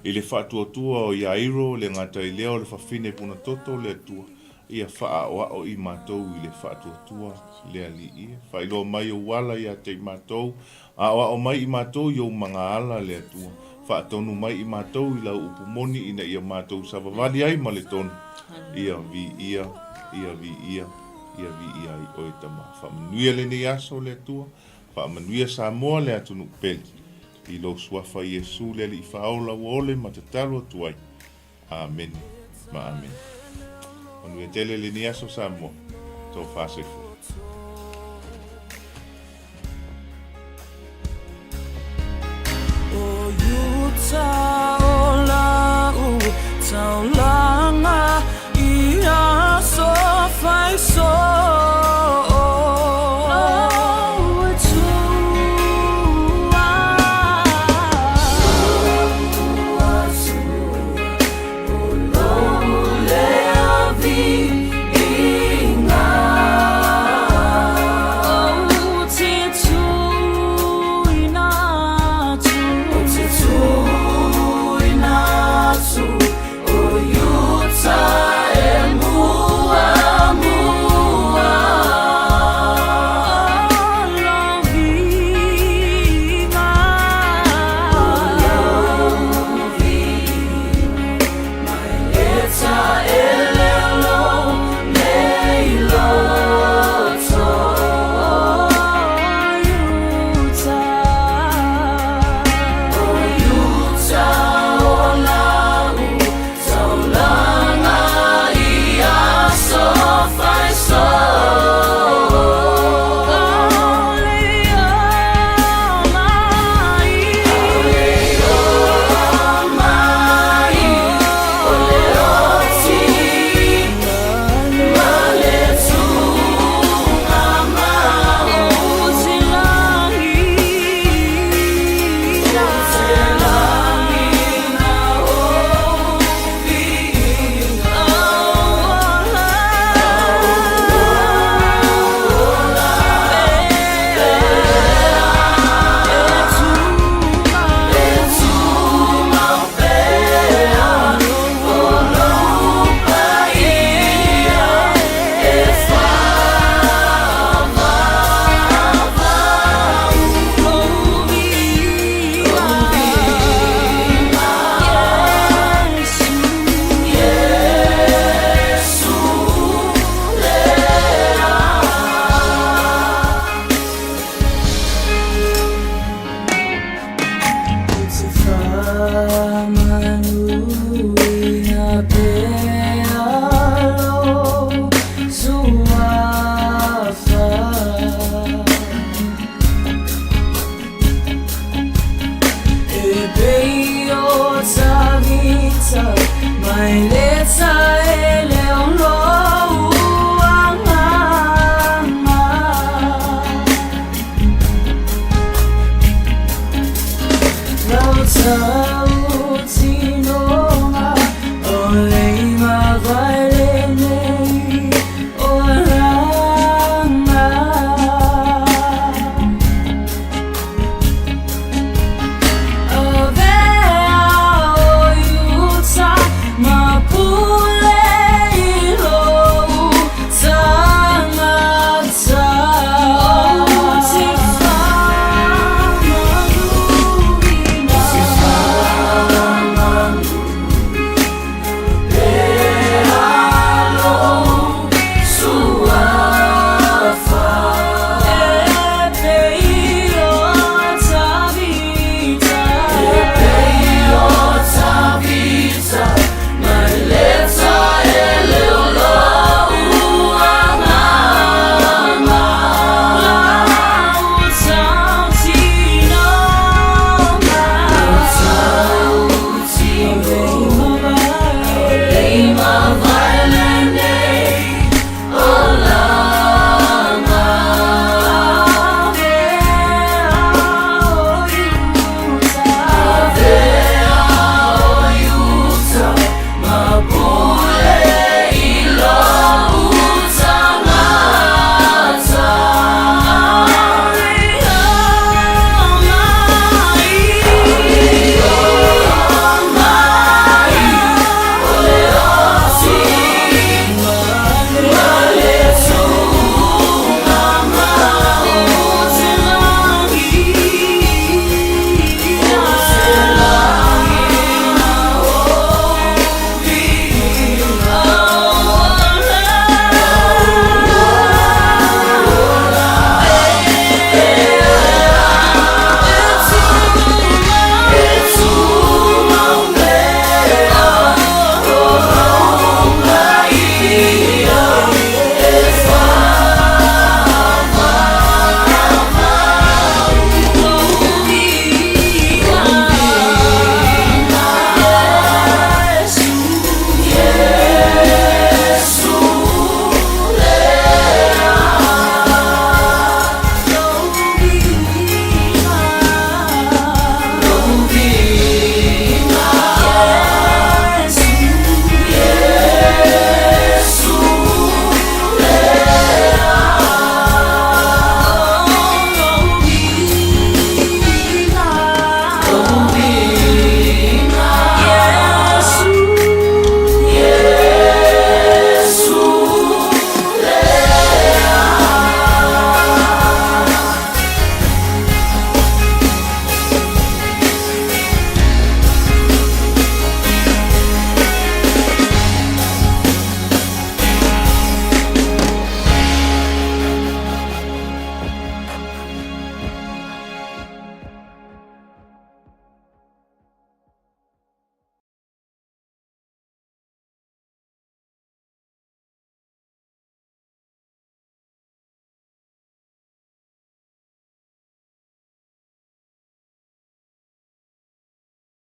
i le whaatua tua o ia iro le ngata i leo le whawhine puna toto le tua ia wha o i mātou i le whaatua le ali ia. Whailo mai o wala ia te i mātou. A o mai i mātou i o mga ala le atua. Whaatonu mai i mātou i lau upumoni ina ia mātou savavali ai ma le tonu. Ia vi ia i ai oe tama. Whamanuia le ni aso le atua. Whamanuia Samoa le atunu peli. I lo suafa Iesu le li whaola wole ma te talo atuai. Amen. Ma amen. Onu e tele le ni aso Samoa, tō whāsefo. O yuta o lau, tau langa, I aso whai so. Ia